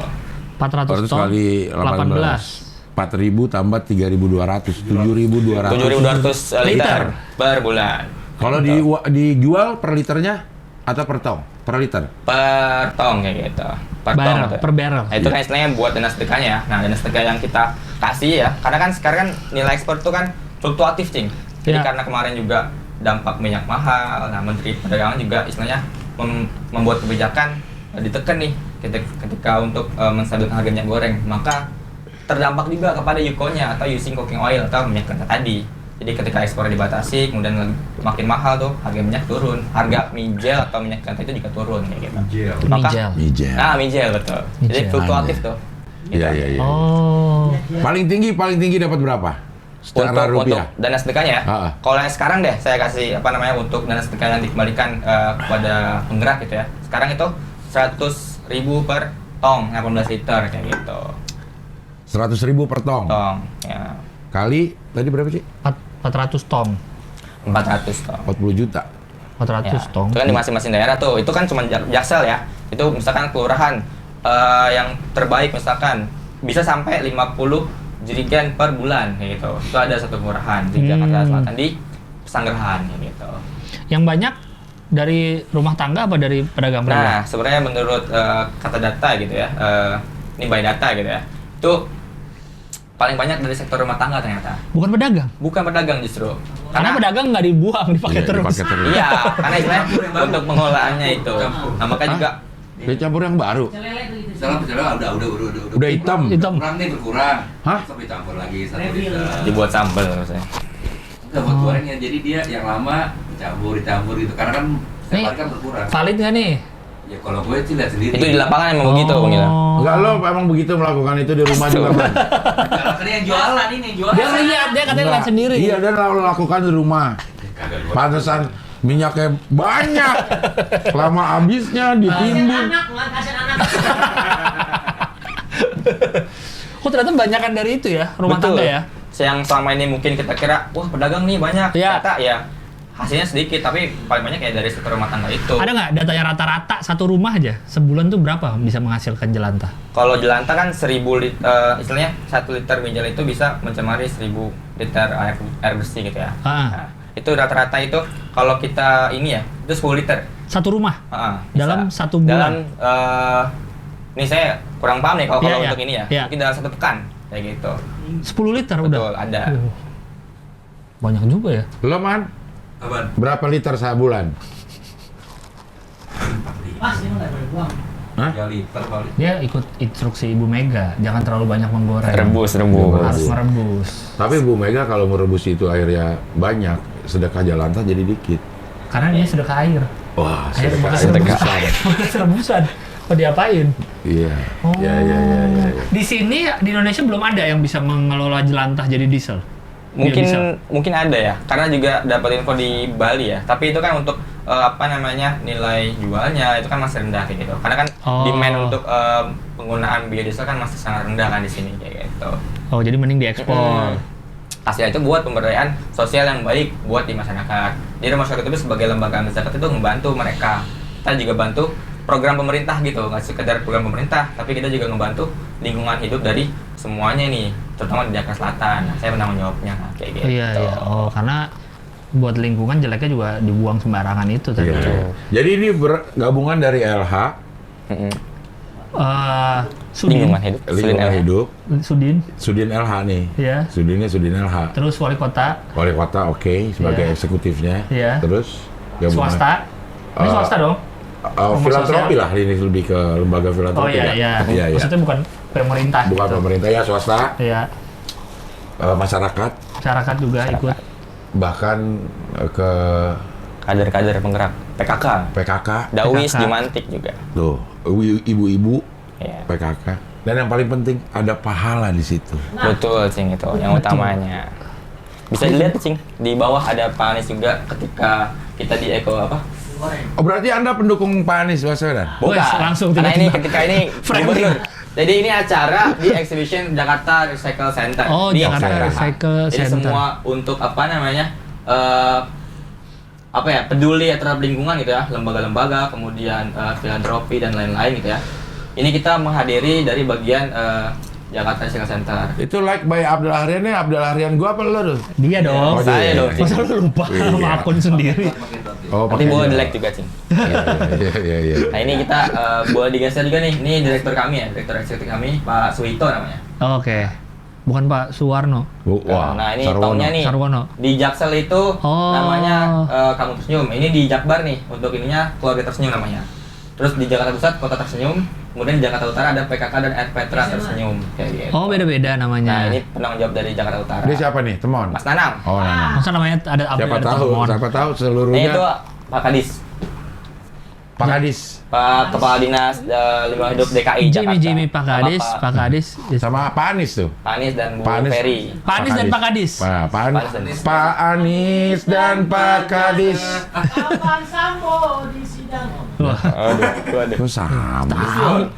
400 ton kali 18. 4.000 tambah 3.200, 7.200. 7.200 liter per bulan. Kalau dijual per liternya atau per tong? Per liter? Per tong kayak gitu. Per tong. Barrel, gitu. per barrel. Nah, itu kan istilahnya buat dana sedekahnya. Nah, dana sedekah yang kita kasih ya, karena kan sekarang kan nilai ekspor itu kan fluktuatif, Cing. Jadi Ya. karena kemarin juga dampak minyak mahal, nah Menteri Perdagangan juga istilahnya membuat kebijakan ditekan nih ketika untuk menstabilkan harga minyak goreng, maka terdampak juga kepada UCO-nya atau using cooking oil atau minyak kelapa tadi. Jadi ketika ekspor dibatasi, kemudian makin mahal tuh harga minyak turun, harga mijel atau minyak kelapa itu juga turun kayak gitu. Mijel. Mijel. Nah, mijel betul. Jadi Mijel. fluktuatif tuh. Gitu. Iya. Oh. Paling tinggi dapat berapa? Secara rupiah. Untuk dana sedekahnya ya. Ha-ha. Kalau yang sekarang deh saya kasih untuk dana sedekah yang dikembalikan kepada penggerak gitu ya. Sekarang itu 100.000 per tong 18 liter kayak gitu. 100.000 per tong. Ya. Kali tadi berapa sih? 400 tong. 400 tong. 40 juta. 400 Ya. tong. Itu kan di masing-masing daerah tuh. Itu kan cuma Jaksel ya. Itu misalkan kelurahan yang terbaik misalkan bisa sampai 50 jerigen per bulan kayak gitu. Itu ada satu kelurahan di Jakarta Selatan di Pesanggerahan kayak gitu. Yang banyak dari rumah tangga apa dari pedagang? Nah, sebenarnya menurut kata data gitu ya, ini by data gitu ya, itu paling banyak dari sektor rumah tangga ternyata. Bukan pedagang. Bukan pedagang justru. Karena pedagang nggak dibuang, dipakai Iya, terus. dipakai terus. Iya, karena istilahnya untuk pengolahannya itu. Nah, makanya juga Dia campur yang baru. Celele tuh gitu. Misalnya Udah hitam. Hitam. Berkurang nih berkurang. Hah? Terus dicampur lagi 1 Refill. liter. dibuat sambal maksudnya. Enggak buat gorengnya. Jadi dia yang lama dicampur gitu. Karena kan setiap Nih. hari kan berkurang. Valid nggak nih? Ya kalau gue sih lihat sendiri. Itu di lapangan emang begitu, Bang Gilang. Enggak, lo emang begitu melakukan itu di rumah juga, Bang? Kan yang jualan ini yang jualan. Dia lihat, dia katanya lihat sendiri. Iya, dan lo lakukan di rumah. Kagak gua. Pantesan minyaknya banyak. Lama habisnya Kasihan ditimbun. anak, man, kasihan anak. Oh ternyata banyakan dari itu ya, rumah Betul. tangga ya? Yang selama ini mungkin kita kira, wah pedagang nih banyak. Iya. Ternyata ya hasilnya sedikit, tapi paling banyak ya dari sektor rumah tangga itu. Ada nggak datanya rata-rata satu rumah aja sebulan tuh berapa bisa menghasilkan jelantah? Kalau jelantah kan 1000 istilahnya 1 liter minyak itu bisa mencemari 1000 liter air bersih gitu ya. Ah. Nah, itu rata-rata itu kalau kita ini ya, itu 10 liter. Satu rumah? Bisa. Dalam 1 bulan? Dalam, ini saya kurang paham nih kalau Iya, iya. untuk ini ya. Iya. Mungkin dalam 1 pekan kayak gitu. 10 liter udah? Betul, ada. Banyak juga ya? Lo Man, Apaan? berapa liter sebulan? Mas, ini nggak boleh buang. Hah? 3 liter kali. Dia ikut instruksi Ibu Mega, jangan terlalu banyak menggoreng. Rebus. Harus merebus. Tapi Bu Mega kalau merebus itu airnya banyak, sedekah jelantah jadi dikit. Karena dia sudah ke air. Wah, Air sedekah bekas rebusan. Bekas rebusan. Oh diapain? Iya. Oh. Iya. Di sini di Indonesia belum ada yang bisa mengelola jelantah jadi diesel. Biodiesel. Mungkin ada ya, karena juga dapat info di Bali ya. Tapi itu kan untuk nilai jualnya itu kan masih rendah kayak gitu. Karena kan demand untuk penggunaan biodiesel kan masih sangat rendah kan di sini kayak gitu. Oh jadi mending diekspor. Hasilnya itu buat pemberdayaan sosial yang baik buat di masyarakat. Jadi masyarakat itu sebagai lembaga zakat itu membantu mereka. Kita juga bantu program pemerintah gitu, nggak sekedar program pemerintah, tapi kita juga membantu lingkungan hidup dari semuanya nih, terutama di Jakarta Selatan. Nah, saya menanggung jawabnya kayak gitu. Iya. Oh karena buat lingkungan jeleknya juga dibuang sembarangan itu tadi. Iya. Jadi ini gabungan dari LH, Sudin, Lingkungan hidup. lingkungan hidup, Sudin, LH nih. ya. Sudinnya Sudin LH. Terus wali kota, Wali kota oke, sebagai Iya. eksekutifnya. Iya. Terus gabungan. swasta. Ini Eh, swasta dong. Filantropi sosial. lah, ini lebih ke lembaga Oh filantropi. iya, ya? iya. Iya. Maksudnya bukan pemerintah. Bukan gitu. pemerintah ya, swasta, Iya. masyarakat, Masyarakat juga ikut. bahkan ke Kader-kader penggerak PKK, PKK. Dawis, PKK. Jumantik juga. Tuh, ibu-ibu Iya. PKK. Dan yang paling penting ada pahala di situ. Betul, Cing, itu yang Betul. utamanya. Bisa dilihat, Cing, di bawah ada Pak Anies juga ketika kita di Eko apa? Goreng. Oh, berarti Anda pendukung Pak Anies Baswedan? Wes, langsung Karena ini tiba-tiba. ketika ini Framing. gubernur. Jadi ini acara di exhibition Jakarta Recycle Center. Oh, di Jakarta Jakarta. Recycle Jadi Center. semua untuk apa namanya? Apa ya? Peduli terhadap lingkungan gitu ya, lembaga-lembaga, kemudian filantropi dan lain-lain gitu ya. Ini kita menghadiri dari bagian Jakarta Recycle Center. Itu like by Abdul Ahrian ya, Abdul Ahrian gua apa lo tuh? Dia dong. Oh, Saya iya. dong. Masa lu lupa Iya. sama akun sendiri? Oh, Nanti boleh dia. di like juga, Cing. Iya. Nah ini kita boleh digeser juga nih. Ini direktur kami ya, direktur eksekutif kami, Pak Suwito namanya. Oke. Bukan Pak Suwarno. Wah, Nah ini Sarwono. tongnya nih. Sarwono. Di Jaksel itu Oh. namanya Kamu Tersenyum. Ini di Jakbar nih, untuk ininya Keluarga Tersenyum namanya. Terus di Jakarta Pusat Kota Tersenyum, kemudian di Jakarta Utara ada PKK dan Petra Tersenyum kayak gitu. Oh beda-beda Nah namanya. ini penanggung jawab dari Jakarta Utara. Dia siapa nih? Temon? Mas Nanang. Oh, Nana. Masa namanya ada Siapa ada tahu? Temon? Siapa tahu Ini seluruhnya itu Pak Kadis, Pak Kadis Pak Kepala Dinas Lingkungan Hidup DKI Jakarta. Jimmy Pak Sama Kadis, Pak Kadis. sama Pak Anies tuh. Pak Anies dan Bu Pak Anies. Ferry. Pak Anies dan Pak Kadis. Pak Anies dan Pak Kadis. Kapan Sambo di sidang? Wah. Aduh. Itu sama.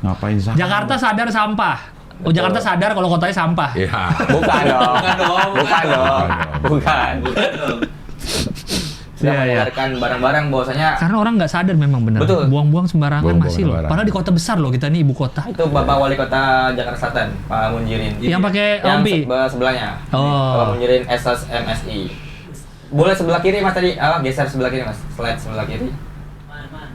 Ngapain sama? Jakarta sadar sampah. Oh Jakarta sadar kalau kotanya sampah. Iya. Bukan dong. Bukan dong. Bukan. Sudah Iya, iya. mengeluarkan barang-barang bahwasanya Karena orang nggak sadar memang benar. Betul. Buang-buang sembarangan Buang-buang masih loh. sembarangan. Padahal di kota besar loh kita nih ibu kota. itu Bapak Wali Kota Jakarta Selatan, Pak Munjirin. Yang pakai Yang rompi. sebelahnya. Oh. Bapak Munjirin SS MSI. Boleh sebelah kiri Mas tadi. Geser sebelah kiri Mas. Slide sebelah kiri.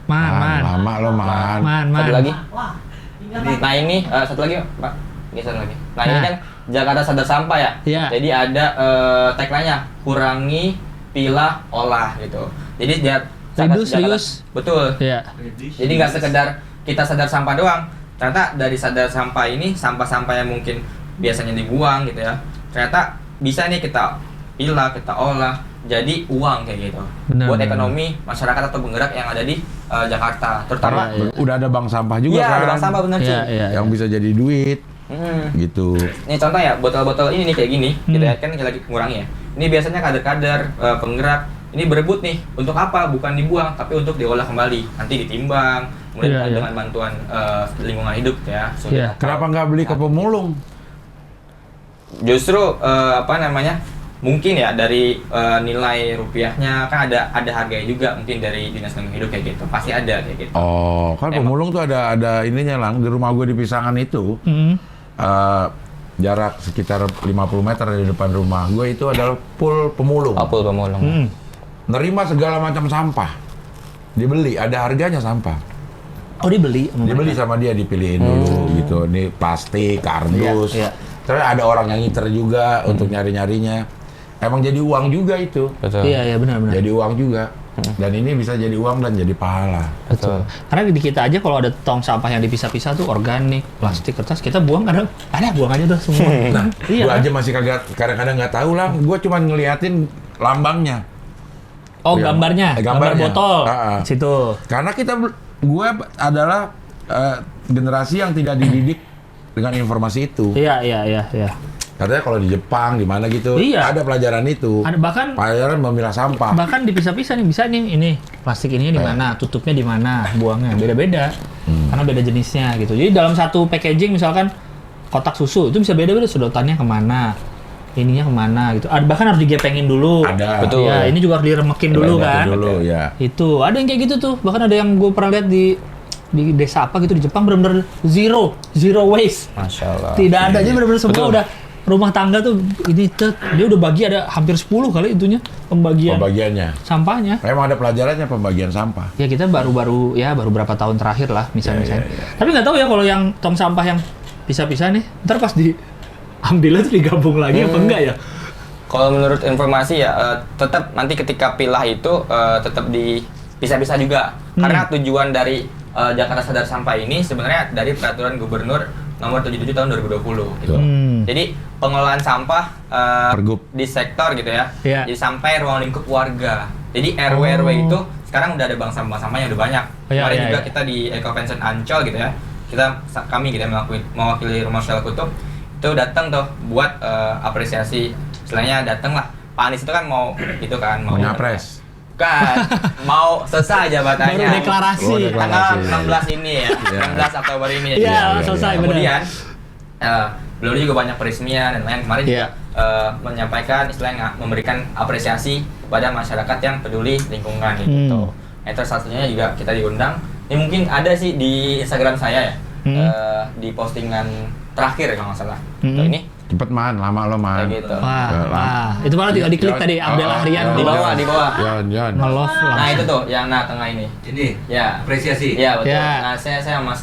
Man. Lama lo, Man. Satu lagi. Wah, tinggal Nah ini satu lagi Pak. Geser lagi. Nah ini Nah. kan Jakarta Sadar Sampah ya. Iya. Jadi ada tagline-nya kurangi, pilah, olah gitu. Jadi dia Serius. Betul. Iya. Jadi nggak sekedar kita sadar sampah doang. Ternyata dari sadar sampah ini sampah-sampah yang mungkin biasanya dibuang gitu ya. Ternyata bisa nih kita pilah, kita olah jadi uang kayak gitu. Benar, Buat benar. ekonomi masyarakat atau penggerak yang ada di Jakarta. Terutama Iya. Udah ada bank sampah juga iya kan? ada bank sampah bener sih. Iya, iya. Yang bisa jadi duit Hmm. gitu. Ini contoh ya botol-botol ini nih kayak gini, gitu Hmm. ya kan lagi mengurangi ya. Ini biasanya kader-kader penggerak ini berebut nih untuk apa? Bukan dibuang tapi untuk diolah kembali. Nanti ditimbang, kemudian Iya, iya. dengan bantuan lingkungan hidup ya. Iya. Kenapa nggak beli ke pemulung? justru apa namanya, mungkin ya dari nilai rupiahnya kan ada harganya juga mungkin dari dinas lingkungan hidup kayak gitu, pasti ada kayak gitu. Oh, kan Emang. pemulung tuh ada ininya Lang, di rumah gue di Pisangan itu. Jarak sekitar 50 meter dari depan rumah gue itu adalah pool pemulung. Apel pemulung. Nerima segala macam sampah. Dibeli, ada harganya sampah. Oh, dibeli sama Dibeli mereka? sama dia, dipilihin dulu gitu. Ini plastik, kardus. Iya, iya. Terus ada orang yang ngiter juga untuk nyari-nyarinya. Emang jadi uang juga itu. Betul. Iya, benar. Jadi uang juga. Dan ini bisa jadi uang dan jadi pahala. Betul. Karena di kita aja kalau ada tong sampah yang dipisah-pisah tuh organik, plastik, kertas, kita buang kadang, buang aja udah semua. Nah, Iya, gue kan? aja masih kadang-kadang nggak tahu lah. Gue cuma ngeliatin lambangnya. Oh, Iya. gambarnya, gambar Gambarnya. botol. Situ. Karena gue adalah generasi yang tidak dididik dengan informasi itu. Iya. Katanya kalau di Jepang, di mana gitu, Iya. ada pelajaran itu. Ada bahkan Pelajaran memilah sampah. dipisah-pisah nih, bisa nih ini plastik ini di mana, tutupnya di mana, buangnya beda-beda. Karena beda jenisnya gitu. Jadi dalam satu packaging misalkan kotak susu itu bisa beda-beda sedotannya kemana, ininya kemana gitu. Bahkan harus digepengin dulu. Ada. Betul. Ya, ini juga harus diremekin dulu Itu kan. dulu, ya. Itu ada yang kayak gitu tuh. Bahkan ada yang gue pernah lihat di desa apa gitu di Jepang benar-benar zero waste. Masya Allah. Tidak ada aja benar-benar semua Betul. udah rumah tangga tuh ini dia udah bagi ada hampir 10 kali itunya pembagian Pembagiannya. sampahnya. Memang ada pelajarannya pembagian sampah. Ya kita baru berapa tahun terakhir lah misalnya. Ya. Tapi nggak tahu ya kalau yang tong sampah yang pisah-pisah nih, ntar pas diambilnya tuh digabung lagi apa enggak ya? Kalau menurut informasi ya tetap nanti ketika pilah itu tetap dipisah-pisah juga. Karena tujuan dari Jakarta Sadar Sampah ini sebenarnya dari peraturan gubernur nomor 77 tahun 2020 gitu. Jadi pengelolaan sampah Pergub. di sektor gitu ya. Iya. Jadi sampai ruang lingkup warga. Jadi RW itu sekarang udah ada bank sampah-sampahnya udah banyak. Iya, Kemarin iya, juga iya. kita di Eco Pension Ancol gitu ya. Kami gitu ya mewakili Rumah Sosial Kutub itu datang tuh buat apresiasi. Istilahnya datang lah. Pak Anies itu kan mau gitu kan Mau nyapres. Bukan, mau selesai jabatannya. Baru deklarasi. Oh, deklarasi. Tanggal 16 ini ya, Iya. 16 Oktober ini. Iya, selesai, benar. Kemudian, beliau juga banyak peresmian dan lain kemarin Iya. juga menyampaikan istilahnya memberikan apresiasi kepada masyarakat yang peduli lingkungan gitu. Nah, itu salah satunya juga kita diundang. Ini mungkin ada sih di Instagram saya ya, di postingan terakhir kalau nggak salah. Tuh, ini Cepet man, lama lo man. kayak gitu. Wah, itu malah tinggal diklik tadi Abdel Ahrian Di bawah, di bawah. Jangan. nge-love Nah langsung. itu tuh yang tengah ini. Ini Ya. apresiasi. Iya betul. Ya. Nah saya sama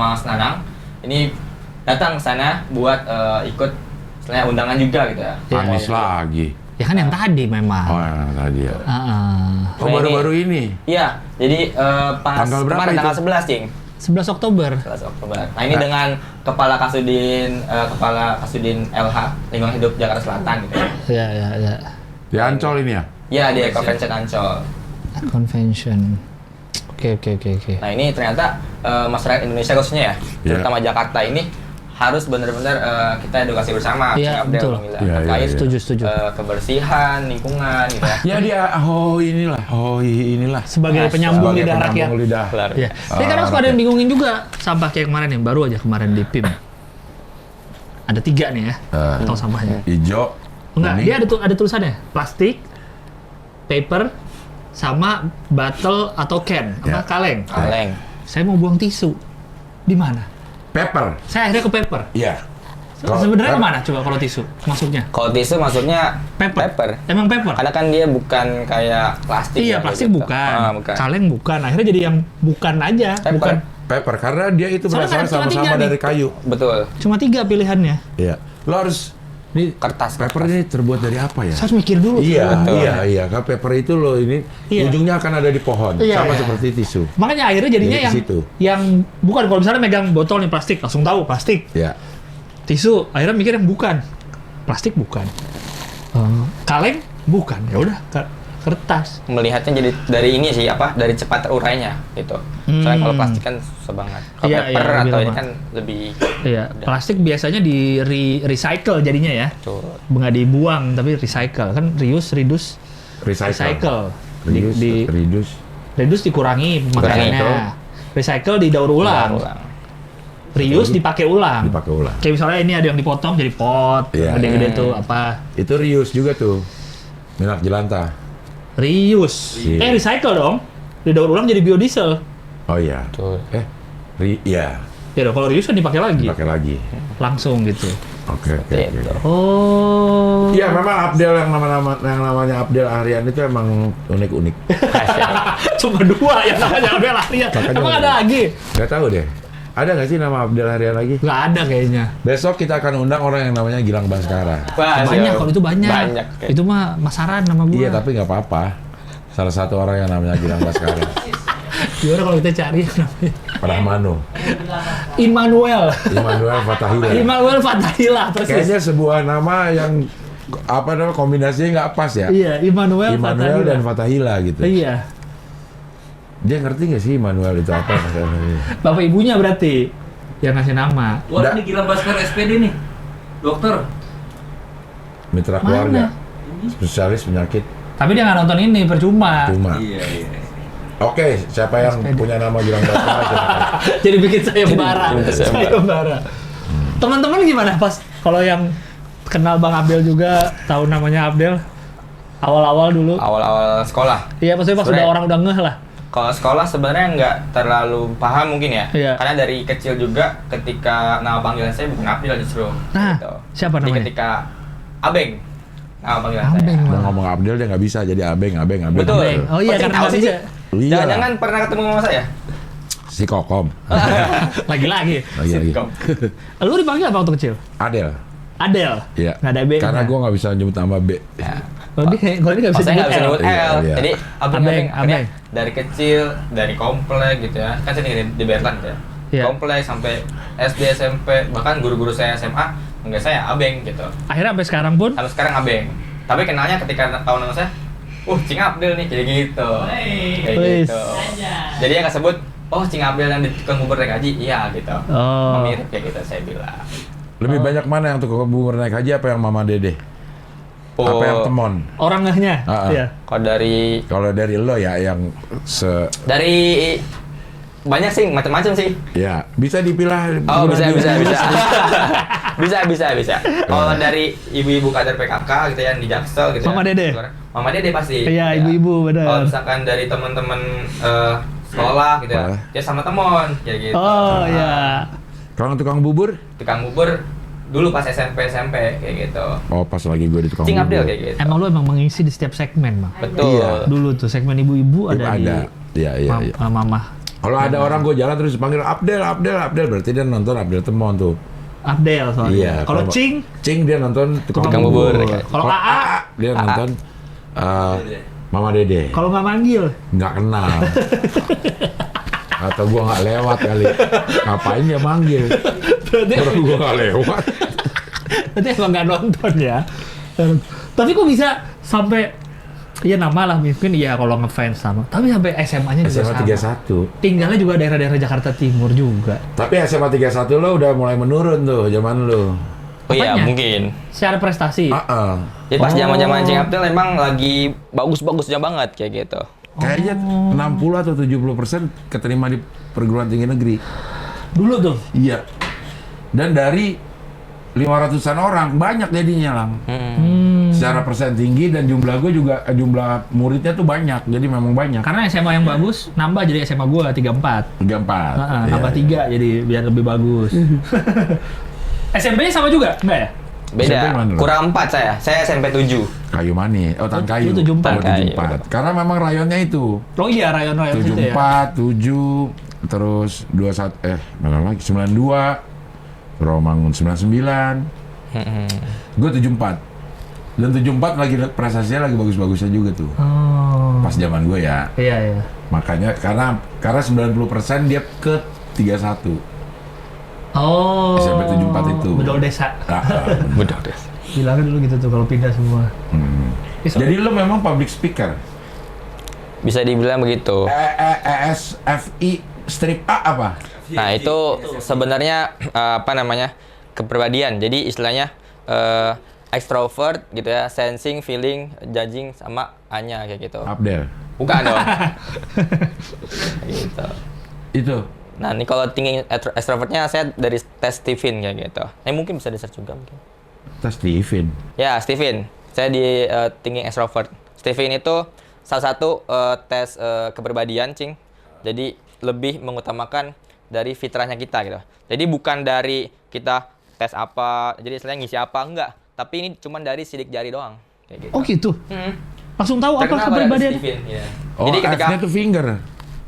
Mas Nanang ini datang ke sana buat ikut istilahnya undangan juga gitu ya. Anies lagi. Ya kan yang tadi memang. Oh, yang tadi ya. Heeh. Oh, baru-baru ini. Iya, jadi pas Tanggal berapa kemarin itu? tanggal 11 Cing. 11 Oktober. 11 Oktober. Nah ini dengan Kepala Kasudin LH Lingkungan Hidup Jakarta Selatan gitu ya. Ya. Di Ancol ini ya? Iya di Eco Pension Ancol. Convention. Oke. Nah ini ternyata masyarakat Indonesia khususnya ya, terutama Jakarta ini harus benar-benar kita edukasi bersama. Iya, Cing Abdel betul. bilang, Iya, terkait Setuju. kebersihan lingkungan gitu ya. Ya dia inilah. Sebagai penyambung Sebagai lidah rakyat. penyambung lidah. Kelar. Ya. Tapi kadang suka ada yang bingungin juga sampah kayak kemarin yang baru aja kemarin di PIM. Ada 3 nih ya, tong sampahnya. Hijau. Enggak, kuning. dia ada tulisannya. Plastik, paper, sama bottle atau can, Ya. kaleng. Kaleng. Saya mau buang tisu. Di mana? Pepper. Saya akhirnya ke paper. Iya. Sebenarnya kemana coba kalau tisu masuknya? Kalau tisu maksudnya Paper. Emang paper? Karena kan dia bukan kayak plastik. Iya, ya, plastik gitu. bukan. Bukan. Kaleng bukan. Akhirnya jadi yang bukan aja. Paper. Bukan. Pepper karena dia itu Soalnya berasal kan cuma sama-sama 3 nih. dari kayu. Betul. Cuma 3 pilihannya. Iya. Lo harus ini Kertas. pepper ini terbuat dari apa ya? Saya harus mikir dulu. Iya, Betul. iya. Kan pepper itu loh ini Iya. ujungnya akan ada di pohon, Iya, sama iya. seperti tisu. Makanya akhirnya jadinya Jadi ke yang situ. yang bukan, kalau misalnya megang botol nih plastik langsung tahu plastik. Ya. Tisu akhirnya mikir yang bukan. Plastik bukan. Kaleng bukan. Ya udah kertas. Melihatnya jadi dari ini sih dari cepat terurainya gitu. Soalnya kalau plastik kan susah banget. Kalau Iya, paper iya, lebih atau ini lama. kan lebih Iya, udah. plastik biasanya di recycle jadinya ya. Tuh. Nggak dibuang tapi recycle. Kan reduce, recycle. Reduce. Reduce dikurangi pemakaiannya. itu. Recycle didaur ulang. Reuse dipakai ulang. Dipakai ulang. Kayak misalnya ini ada yang dipotong jadi pot, Iya. gede-gede tuh apa? Itu reuse juga tuh. Minyak jelantah. Reuse. Iya. Recycle dong. Didaur ulang jadi biodiesel. Oh iya. Betul. Iya, Ya dong, kalau reuse kan dipakai lagi. pakai lagi. Langsung gitu. Oke. Gitu. Oh. Iya, memang Abdel yang namanya Abdel Aryan itu emang unik-unik. Cuma 2 yang namanya Abdel Aryan. Makanya Emang ada. ada lagi? Gak tahu deh. Ada nggak sih nama Abdel Aryan lagi? Nggak ada kayaknya. Besok kita akan undang orang yang namanya Gilang Baskara. Wah, Banyak, siap. kalau itu banyak. Banyak. kayak. Itu mah masaran nama gua. Iya, tapi nggak apa-apa. Salah satu orang yang namanya Gilang Baskara. Gimana kalau kita cari yang namanya Prahmano. Immanuel. Immanuel Fatahila. Immanuel Fatahila persis. Kayaknya sebuah nama yang apa namanya kombinasinya nggak pas ya. Iya, Immanuel Immanuel Fatahila. dan Fatahila gitu. Iya. Dia ngerti nggak sih Immanuel itu apa? Bapak ibunya berarti yang ngasih nama. Wah, Nggak. ini Gilang Baskara SPD nih. Dokter. Mitra Mana? keluarga, spesialis penyakit. Tapi dia nggak nonton ini, percuma. Cuma. Iya. Oke, siapa yang punya nama Gilang Baskara? silakan. Jadi bikin sayembara. Jadi bikin sayembara. Sayembara. Teman-teman gimana pas kalau yang kenal Bang Abdel juga tahu namanya Abdel awal-awal dulu? Awal-awal sekolah. Iya, maksudnya pas udah Sebenarnya- orang udah ngeh lah. Kalau sekolah sebenarnya nggak terlalu paham mungkin ya. Iya. Karena dari kecil juga ketika nama panggilan saya bukan Abdel justru. Nah, gitu. siapa Jadi namanya? ketika Abeng. Nama panggilan Abeng, saya. Mau ngomong Abdel dia nggak bisa jadi abeng. Betul. Abeng. Oh iya, Kok karena tahu nggak sih? bisa. Iya. Jangan-jangan pernah ketemu sama saya? Si Kokom. Lagi-lagi. Lagi. Sitkom. Lu dipanggil apa waktu kecil? Adel. Adel. Iya. Nggak ada B. Karena gua nggak bisa nyebut nama B. Ya. Kalau dia nggak Oh, bisa saya nggak bisa nyebut nyebut L. Iya, L. iya. Jadi Abeng, abeng, akhirnya Abeng. dari kecil, dari komplek gitu ya. Kan saya tinggal di Berlan gitu ya. Iya. Komplek sampai SD, SMP, bahkan guru-guru saya SMA enggak saya Abeng gitu. Akhirnya sampai sekarang pun Sampai sekarang Abeng. Tapi kenalnya ketika tahu nama saya, Cing Abdel nih, jadi gitu. Kayak Wis. gitu. Jadi yang nggak sebut, Cing Abdel yang di tukang bubur naik haji, iya gitu. Oh. Mirip kayak gitu saya bilang. Lebih banyak mana yang tukang bubur naik haji apa yang Mama Dede? Apa yang temon? orang ngehnya. Ah, ah. Iya. Kalau dari Kalau dari lo ya yang dari banyak sih, macam-macam sih. ya bisa dipilah. Oh, bisa. Bisa. bisa. Kalau dari ibu-ibu kader PKK gitu ya di Jaksel gitu Mama ya. Dede? Mama Dede pasti. Iya, Ya. ibu-ibu, benar. Kalau misalkan dari teman-teman sekolah gitu ya, Apa? dia sama temon ya gitu. Oh, Nah, iya. Kalau tukang bubur? Tukang bubur dulu pas SMP kayak gitu. Oh, pas lagi gue di tukang Cing bubur. Abdel kayak gitu. Emang lu emang mengisi di setiap segmen, Bang. Betul. Iya. Dulu tuh segmen ibu-ibu ada di Iya, iya, iya. Mama. Kalau ada orang gue jalan terus panggil Abdel, berarti dia nonton Abdel Temon tuh. Abdel soalnya. Iya. Kalau Cing, Cing dia nonton tukang Tukang bubur. bubur. Kalau AA, dia nonton Mama Dede. kalau nggak manggil, Nggak kenal. Atau gua nggak lewat kali. Ngapain dia manggil? berarti Orang gua nggak lewat. berarti emang nggak nonton ya. Tapi kok bisa sampai ya nama lah mungkin ya kalau ngefans sama. Tapi sampai SMA-nya juga SMA sama. 31. Tinggalnya juga daerah-daerah Jakarta Timur juga. Tapi SMA 31 lo udah mulai menurun tuh zaman lo. Oh iya, Apanya? mungkin. Secara prestasi. Jadi pas Oh. zaman-zaman Cing Abdel emang lagi bagus-bagusnya banget kayak gitu. Kayaknya 60 atau 70% keterima di perguruan tinggi negeri. Dulu tuh. Iya. Dan dari 500-an orang banyak jadinya lang. Secara persen tinggi dan jumlah gue juga jumlah muridnya tuh banyak. Jadi memang banyak. Karena SMA yang bagus nambah jadi SMA gua 34. 34. Heeh, Iya, nambah 3 jadi biar lebih bagus. SMP-nya sama juga? Enggak ya? Beda. SMP mana lo? Kurang 4 saya. Saya SMP 7. Kayu manis. Oh, Tan Kayu. Lu 74. Oh, Tan Kayu. 74. Karena memang rayonnya itu. Oh iya, rayon-rayon situ ya. 74, 7, terus 21, mana lagi? 92, Romangun 99. Gue 74. Dan 74 lagi prestasinya lagi bagus-bagusnya juga tuh. Oh. Pas zaman gue ya. Iya, iya. Makanya karena 90% dia ke 31. Oh. SMP 74 itu. Bedol desa. Betul deh. Bilangnya dulu gitu tuh kalau pindah semua. Jadi lo memang public speaker. Bisa dibilang begitu. ESFI strip A apa? Nah, itu sebenarnya apa namanya? Kepribadian. Jadi istilahnya extrovert gitu ya, sensing, feeling, judging sama A-nya kayak gitu. Abdel. Bukan dong. Gitu. Itu. Nah, ini kalau tinggi extrovertnya saya dari tes Stephen kayak gitu. Mungkin bisa di-search juga mungkin. Tes Steven. Ya, Stephen. Saya di tinggi extrovert. Stephen itu salah satu tes kepribadian, Cing. Jadi lebih mengutamakan dari fitrahnya kita gitu. Jadi bukan dari kita tes apa, jadi istilahnya ngisi apa enggak. Tapi ini cuma dari sidik jari doang kayak gitu. Oh gitu. Langsung tahu apa Terkenal kepribadian? Stephen, ya. Oh, Jadi ketika F-nya tuh finger.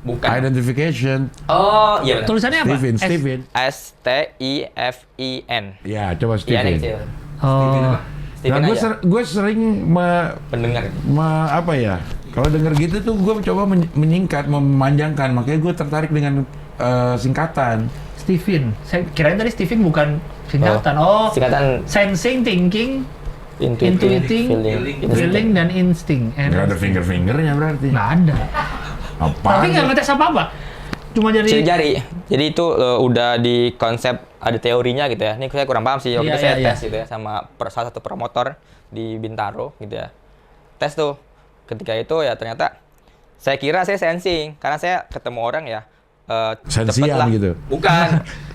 bukan. Identification. Oh, iya benar. Tulisannya apa? Steven, S- Steven. STIFEN. Ya, coba Iya, Steven. kecil. Oh. Stephen Nah, aja. gue sering Pendengar. apa ya? Kalau denger gitu tuh gue coba menyingkat, memanjangkan. Makanya gue tertarik dengan singkatan. Steven. Saya kirain tadi Steven bukan singkatan. Oh. Singkatan Sensing, thinking, intuiting, feeling, dan insting. Nggak ada finger-fingernya berarti. Nggak ada. Apaan? Tapi nggak ngetes apa-apa. Cuma sidik jadi jari. Jadi itu udah di konsep ada teorinya gitu ya. Ini saya kurang paham sih. Waktu itu saya tes gitu ya sama salah satu promotor di Bintaro gitu ya. Tes tuh. Ketika itu ya ternyata saya kira saya sensing karena saya ketemu orang ya cepet Sensian lah. gitu? Bukan.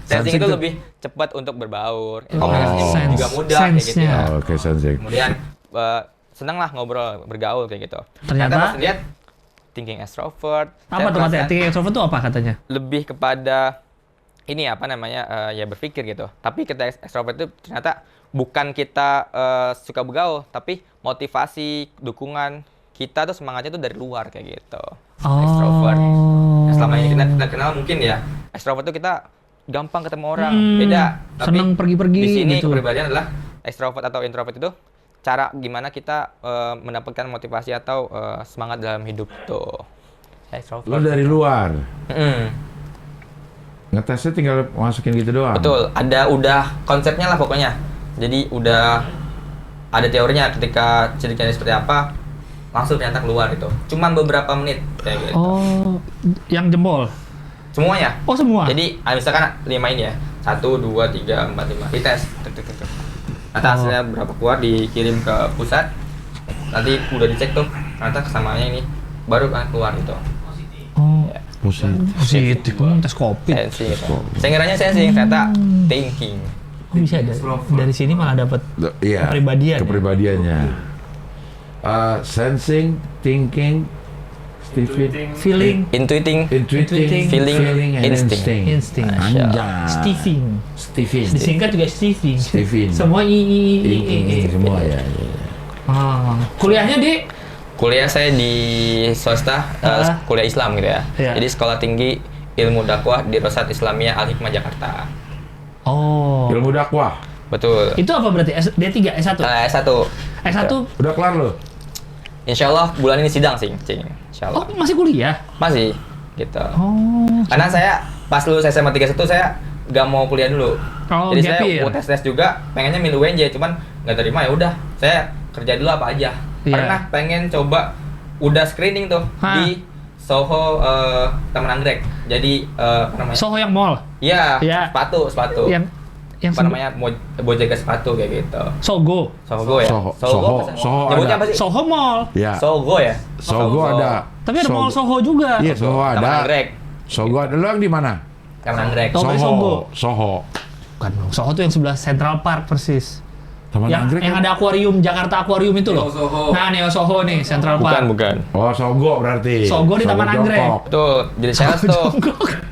Sensing itu tuh- lebih cepat untuk berbaur. Oh. Komunikasinya juga mudah kayak gitu Sense-nya. ya. Oh, oke, sensing. Kemudian senang lah ngobrol, bergaul kayak gitu. Ternyata- pas lihat thinking extrovert. apa saya tuh katanya? perasaan Thinking extrovert itu apa katanya? lebih kepada ini apa namanya ya berpikir gitu. Tapi kita extrovert itu ternyata bukan kita suka bergaul, tapi motivasi, dukungan kita tuh semangatnya tuh dari luar kayak gitu. Extrovert. Yang selama ini kita kenal mungkin ya extrovert tuh kita gampang ketemu orang, beda. Tapi seneng pergi-pergi di sini gitu. kepribadian adalah extrovert atau introvert itu cara gimana kita mendapatkan motivasi atau semangat dalam hidup tuh. Extrovert. Lo dari luar. Mm. Ngetesnya tinggal masukin gitu doang. Betul, udah konsepnya lah pokoknya. Jadi udah ada teorinya ketika ciri-ciri seperti apa, langsung ternyata keluar itu. Cuman beberapa menit kayak gitu. Oh, yang jempol. Semuanya. Oh semua. Jadi misalkan 5 ini ya. 1, 2, 3, 4, 5. Dites. Tuk, tuk, tuk, tuk. Nanti hasilnya berapa keluar dikirim ke pusat. Nanti udah dicek tuh. Ternyata kesamaannya ini baru kan keluar itu. Oh, Ya. positif. Tes COVID. Sensing gitu. Saya ngiranya sensing, ternyata thinking. Oh, bisa dari sini malah dapat Iya. kepribadian ya? Kepribadiannya. Sensing, thinking, Steven, feeling, Intuiting. intuiting, Feeling, and instinct. insting. Anjay. Steven. Steven. Disingkat juga Steven. Steven. Semua I. Semua ya. Ah, kuliahnya di Kuliah saya di swasta, kuliah Islam gitu ya. Iya. Jadi Sekolah Tinggi Ilmu Dakwah di Rosat Islamiyah Al Hikmah Jakarta. Oh. Ilmu dakwah. Betul. Itu apa berarti? D3, S1? S1. S1? Udah kelar lo? Insya Allah bulan ini sidang sih, Cing. Insya Oh, Allah. masih kuliah? Masih, gitu. Oh. Karena saya pas lulus SMA 31 saya nggak mau kuliah dulu. Oh, Jadi gap saya year. mau tes juga, pengennya milih UNJ, cuman nggak terima ya udah. Saya kerja dulu apa aja. Iya. Pernah pengen coba, udah screening tuh Hah. di Soho Taman Anggrek. Jadi apa namanya? Soho yang mall? Iya, Iya. sepatu. Yang Apa namanya? Mau jaga sepatu kayak gitu. Sogo. Sogo ya? Soho apa sih? Soho Nyebutnya ada. apa sih? Soho Mall. Ya. Sogo ya? Sogo ada. Tapi ada mall Soho juga. Iya, Soho Taman ada. Anggrek. Sogo ada. Lo yang di mana? Taman Anggrek. Oh, dari Sogo. Soho. Bukan dong. Soho tuh yang sebelah Central Park persis. Taman Anggrek. Yang ada akuarium, Jakarta Aquarium itu loh. Neo Soho. Nah, Neo Soho nih, Central Park. Bukan. Oh, Sogo berarti. Sogo di Taman Anggrek. Jongkok. Tuh, jadi sales tuh.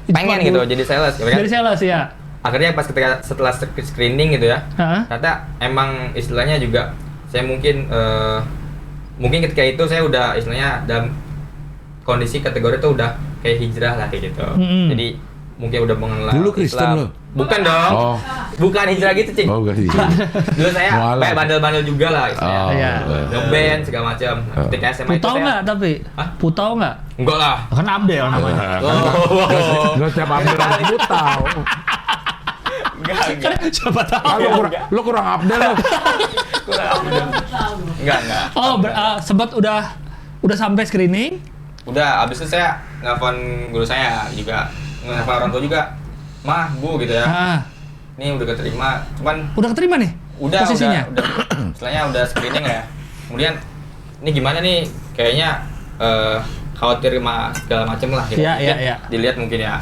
Pengen gitu, jadi sales. Ya kan? Dari sales ya. Akhirnya pas setelah screening gitu ya, Hah? ternyata emang istilahnya juga saya mungkin ketika itu saya udah istilahnya dalam kondisi kategori itu udah kayak hijrah lah kayak gitu. Mm-mm. Jadi mungkin udah mengenal Dulu Kristen Islam. lo? Bukan dong. Oh. Bukan hijrah gitu, Cing. Oh, ganti. Dulu saya Mualaf. kayak bandel-bandel juga lah istilahnya. Oh. Iya. Ngeband segala macam. Ketika SMA itu Putau saya nggak tapi? Hah? Putau nggak? enggak lah. Kan Abdel namanya. Oh. Gak setiap Abdel harus Putau. Enggak. Siapa tahu. Lo kurang Abdel lo. Enggak. Oh, sempat udah sampai screening. Udah, abis itu saya nelfon guru saya juga, nelfon orang tua juga, mah, bu gitu ya. Ah, Ini udah keterima, cuman udah keterima nih posisinya. udah, istilahnya udah screening ya. Kemudian, ini gimana nih? Kayaknya khawatir sama segala macem lah. Gitu. Iya, Mungkin iya. Dilihat mungkin ya.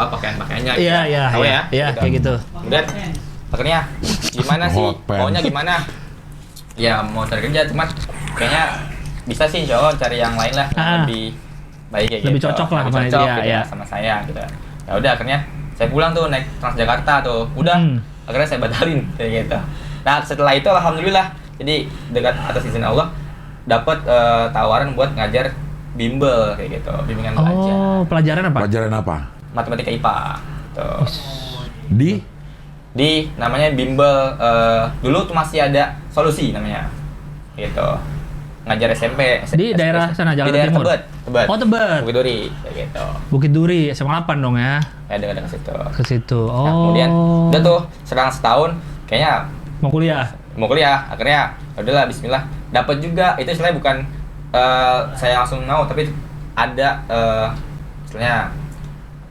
pakaiannya gitu. Iya, iya, Tahu iya, iya, kayak gitu. Kemudian akhirnya gimana sih Hotpan. maunya gimana, ya mau cari kerja cuman kayaknya bisa sih insya Allah cari yang lain lah yang Ah. lebih baik kayak Lebih gitu. cocok lah Lebih sama cocok dia, gitu ya. sama saya gitu. Ya udah akhirnya saya pulang tuh naik Transjakarta tuh udah akhirnya saya batalin kayak gitu. Nah setelah itu alhamdulillah jadi dekat atas izin Allah dapat tawaran buat ngajar bimbel kayak gitu, bimbingan belajar Oh, pelajaran apa? Pelajaran apa? matematika IPA tuh. Di Namanya bimbel dulu tuh masih ada solusi namanya gitu, ngajar SMP Di daerah sana, di Jakarta daerah Timur? Tebet Oh, Tebet. Bukit Duri kayak gitu Bukit Duri, SMA 8 dong ya, ya dekat situ. ke situ. Oh. Nah, kemudian udah tuh selang setahun kayaknya Mau kuliah? mau kuliah akhirnya ya udahlah bismillah dapat juga itu istilahnya bukan saya langsung mau tapi ada istilahnya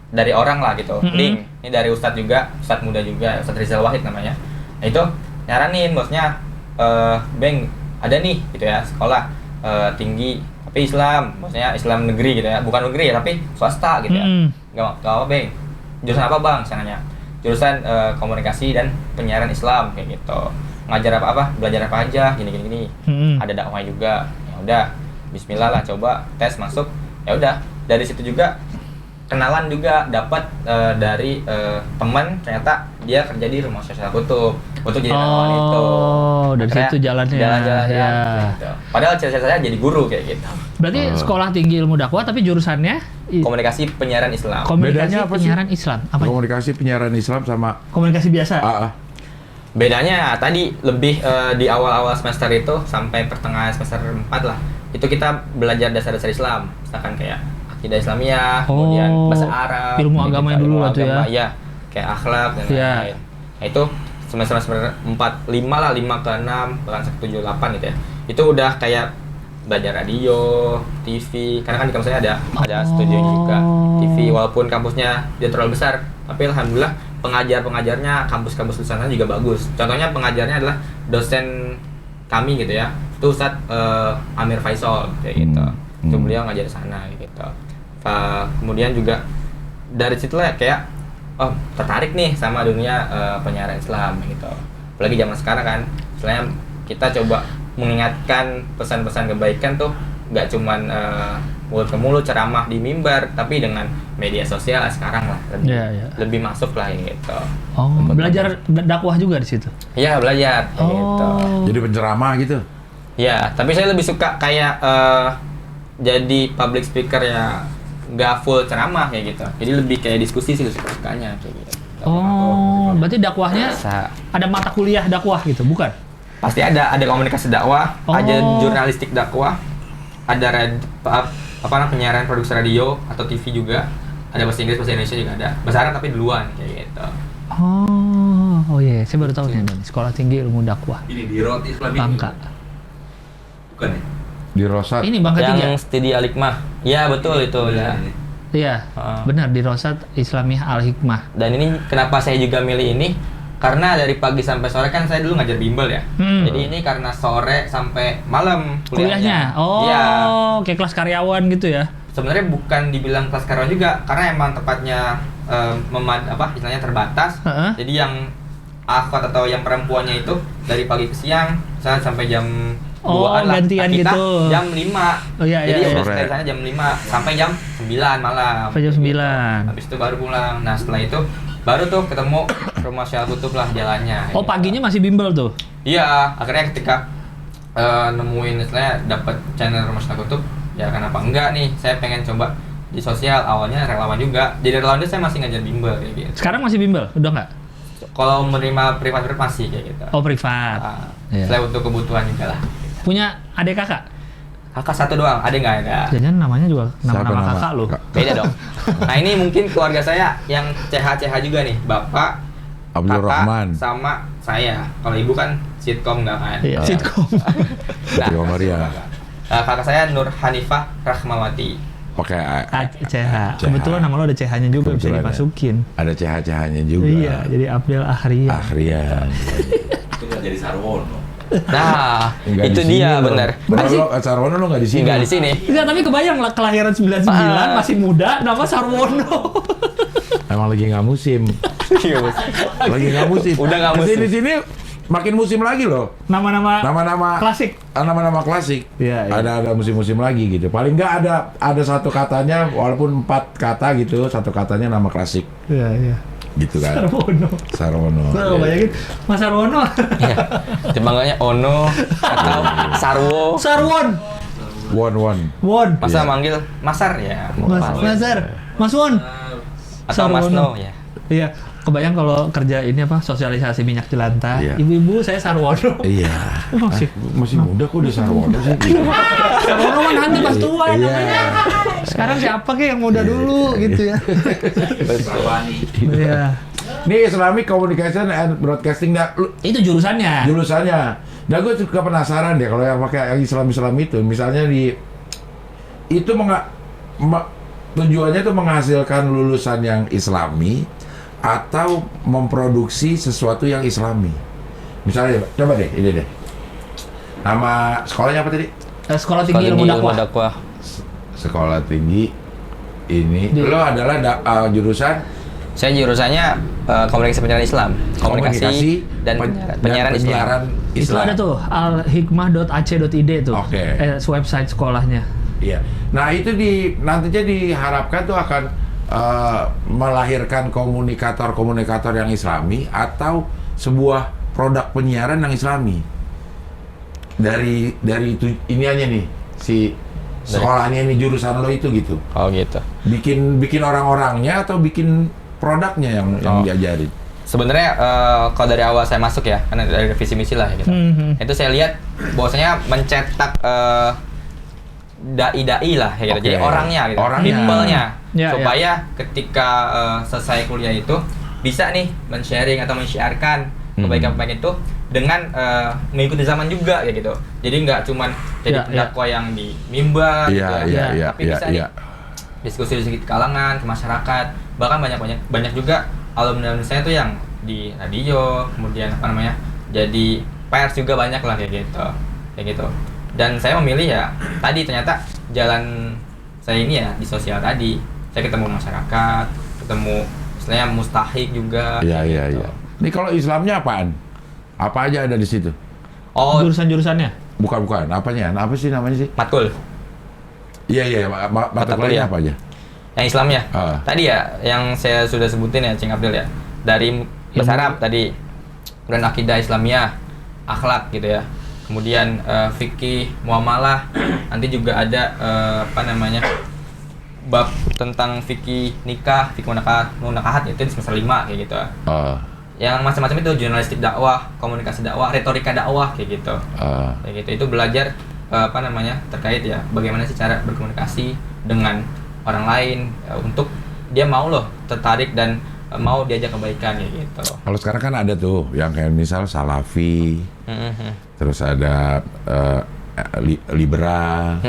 dari orang lah gitu link ini dari Ustadz juga, Ustadz muda juga, Ustadz Rizal Wahid namanya. Nah itu nyaranin bosnya Beng ada nih gitu ya sekolah tinggi tapi Islam, maksudnya Islam negeri gitu ya, bukan negeri ya tapi swasta gitu ya. Gak apa Beng, jurusan apa Bang? Saya nanya jurusan komunikasi dan penyiaran Islam kayak gitu. Ngajar apa belajar apa aja gini ada dakwah juga. Ya udah bismillah lah coba tes masuk. Ya udah dari situ juga kenalan juga dapat dari teman, ternyata dia kerja di rumah sosial kutub untuk jadi relawan itu. Oh, dari Akhirnya situ jalannya. jalan-jalan Ya. gitu. Padahal cita-cita saya jadi guru kayak gitu. Berarti sekolah tinggi ilmu dakwah tapi jurusannya Komunikasi penyiaran Islam. komunikasi Bedanya apa sih? penyiaran Islam. Apa? komunikasi penyiaran Islam sama Komunikasi biasa. Bedanya tadi lebih di awal-awal semester itu sampai pertengahan semester 4 lah. Itu kita belajar dasar-dasar Islam. Misalkan kayak akidah Islamiyah, kemudian bahasa Arab, ilmu kayak agamanya gitu, dulu ilmu lah tuh ya. agama, iya, kayak akhlak dan Iya. lain-lain. Nah, itu semester 4, 5 lah, 5 ke 6, bahkan 7, 8 gitu ya. Itu udah kayak belajar radio, TV, karena kan di kampus saya ada studio juga, TV, walaupun kampusnya tidak terlalu besar, tapi alhamdulillah pengajarnya kampus-kampus di sana juga bagus. Contohnya pengajarnya adalah dosen kami gitu ya, itu Ustadz Amir Faisal kayak gitu. Itu beliau ngajar di sana gitu. Kemudian juga dari situlah kayak tertarik nih sama dunia penyiaran Islam gitu. Apalagi zaman sekarang kan, istilahnya kita coba mengingatkan pesan-pesan kebaikan tuh nggak cuman mulut ke mulut ceramah di mimbar, tapi dengan media sosial sekarang lah lebih masuk lah gitu. Oh, belajar dakwah juga di situ. Iya belajar kayak gitu. jadi penceramah gitu. Ya, tapi saya lebih suka kayak jadi public speaker ya, nggak full ceramah kayak gitu. Jadi lebih kayak diskusi sih suka-sukanya kayak gitu. Oh, berarti dakwahnya ada mata kuliah dakwah gitu, bukan? Pasti ada komunikasi dakwah, ada jurnalistik dakwah, ada penyiaran produksi radio atau TV juga, ada bahasa Inggris, bahasa Indonesia juga ada, bahasa Arab tapi duluan kayak gitu. Oh iya, saya baru tahu nih, Sekolah Tinggi Ilmu Dakwah. Ini di Road Islam ini. Bangka. Bukan ya? Di Rosat. Ini Bangka Yang 3. Studi Al-Hikmah. Iya betul itu ya. Iya, benar di Rosat Islamiyah Al-Hikmah. Dan ini kenapa saya juga milih ini? Karena dari pagi sampai sore kan saya dulu ngajar bimbel ya. Jadi ini karena sore sampai malam Kuliahnya. Oh, iya. kayak kelas karyawan gitu ya. Sebenarnya bukan dibilang kelas karyawan juga, karena emang tempatnya istilahnya terbatas. Jadi yang akhwat atau yang perempuannya itu dari pagi ke siang, misalnya sampai jam 2-an lah. Gantian Kita gitu. jam 5. Oh iya, Jadi iya. udah selesai sana jam 5 sampai jam 9 malam. Sampai jam 9. Habis itu baru pulang. Nah, setelah itu baru tuh ketemu rumah Syekh Kutub lah jalannya. Oh, paginya masih bimbel tuh. Iya, akhirnya ketika nemuin istilahnya dapat channel rumah Syekh Kutub, ya kenapa enggak nih? Saya pengen coba di sosial, awalnya relawan juga. Jadi relawan itu saya masih ngajar bimbel kayak gitu. Sekarang masih bimbel? Udah nggak? Kalau menerima privat masih kayak gitu. Oh, privat. Iya. Selain untuk kebutuhan juga lah. Punya adik kakak? Kakak satu doang, ada nggak ada? Jangan namanya juga Siapa nama nama? kakak lu. Beda dong. Nah ini mungkin keluarga saya yang CH juga nih, bapak, Abdul kakak, Rahman. sama saya. Kalau ibu kan sitkom nggak kan? Iya, sitkom. Rio Maria. Kakak saya Nur Hanifah Rahmawati. Pakai CH. Kebetulan nama lo ada CH-nya juga, bisa Kebetulan ya. dimasukin. Ada CH-CH-nya juga. Iya, jadi Abdel Ahriya. Akhrian. Itu nggak jadi Sarwono. Nah, Nggak itu di sini dia lo. bener. Lo Sarwono lo nggak di sini. Nggak di sini. Enggak, tapi kebayang lah kelahiran 99, masih muda, nama Sarwono. Emang lagi nggak musim. Lagi nggak musim. Udah nggak musim. Di sini makin musim lagi loh. Nama-nama Nama-nama klasik. Nama-nama klasik. Iya, iya. Ada musim-musim lagi gitu. Paling nggak ada satu katanya, walaupun 4 kata gitu, satu katanya nama klasik Iya, iya. gitu kan. Sarwono. Sarwono. Tuh, bayangin Mas Sarwono. Iya. Dipanggilnya Ono atau Sarwo. Sarwon. Won. Masa Iya. manggil Masar ya. Masar. Mas Won. Atau Mas Sarwono. No ya. Iya, kebayang kalau kerja ini apa sosialisasi minyak jelantah. Iya. Ibu-ibu saya Sarwono. Iya. Masih muda kok udah Sarwono sih. Sarwono kan nanti pas tua Iya. namanya. Sekarang siapa kayak yang muda dulu gitu ya. Sarwani. Iya. Ini Islamic Communication and Broadcasting Itu jurusannya. jurusannya. Nah, gue juga penasaran deh kalau yang pakai yang Islam itu, misalnya tujuannya itu menghasilkan lulusan yang Islami atau memproduksi sesuatu yang Islami. Misalnya, coba deh, ini deh. Nama sekolahnya apa tadi? Sekolah Tinggi Ilmu Dakwah. Sekolah Tinggi ini. Di- Lo adalah jurusan Saya jurusannya komunikasi penyiaran Islam. Komunikasi dan penyiaran Islam. penyiaran Itu Islam. ada tuh alhikmah.ac.id tuh. Oke. Website sekolahnya. Iya. Nah itu nantinya diharapkan tuh akan melahirkan komunikator yang Islami atau sebuah produk penyiaran yang Islami. Dari itu ini aja nih si sekolahnya ini jurusan lo itu gitu. Oh gitu. Bikin orang-orangnya atau bikin produknya yang diajarin. Sebenarnya kalau dari awal saya masuk ya, karena dari visi misi lah ya gitu. Itu saya lihat bahwasanya mencetak dai-dai lah ya gitu. Oke. Jadi orangnya gitu. Orangnya. People-nya. Ya, supaya ketika selesai kuliah itu bisa nih men-sharing atau men-syiarkan kebaikan-kebaikan itu dengan mengikuti zaman juga ya gitu. Jadi nggak cuman jadi pendakwah yang di mimbar Iya, gitu, iya, tapi bisa nih diskusi di kalangan, ke masyarakat, bahkan banyak juga alumni saya tuh yang di radio, kemudian apa namanya, jadi pers juga banyak lah kayak gitu. Dan saya memilih ya tadi ternyata jalan saya ini ya di sosial tadi, saya ketemu masyarakat, ketemu istilahnya mustahik juga. Iya, kayak iya, gitu. iya. Ini kalau Islamnya apaan? Apa aja ada di situ? Oh, Jurusan-jurusannya. Bukan. Apanya? Apa sih namanya sih? matkul. Iya, mata kuliah apa aja? Yang Islamnya. Ah. Tadi ya yang saya sudah sebutin ya Cing Abdul ya. Dari bahasa Arab tadi, kemudian akidah Islamiyah, akhlak gitu ya. Kemudian fikih, muamalah. Nanti juga ada bab tentang fikih nikah, fikih munakahat itu di semester 5 kayak gitu. Yang macam-macam itu jurnalistik dakwah, komunikasi dakwah, retorika dakwah kayak gitu. Kayak gitu itu belajar terkait ya bagaimana sih cara berkomunikasi dengan orang lain untuk dia mau loh tertarik dan mau diajak kebaikan kayak gitu. Kalau sekarang kan ada tuh yang kayak misal Salafi, terus ada Liberal,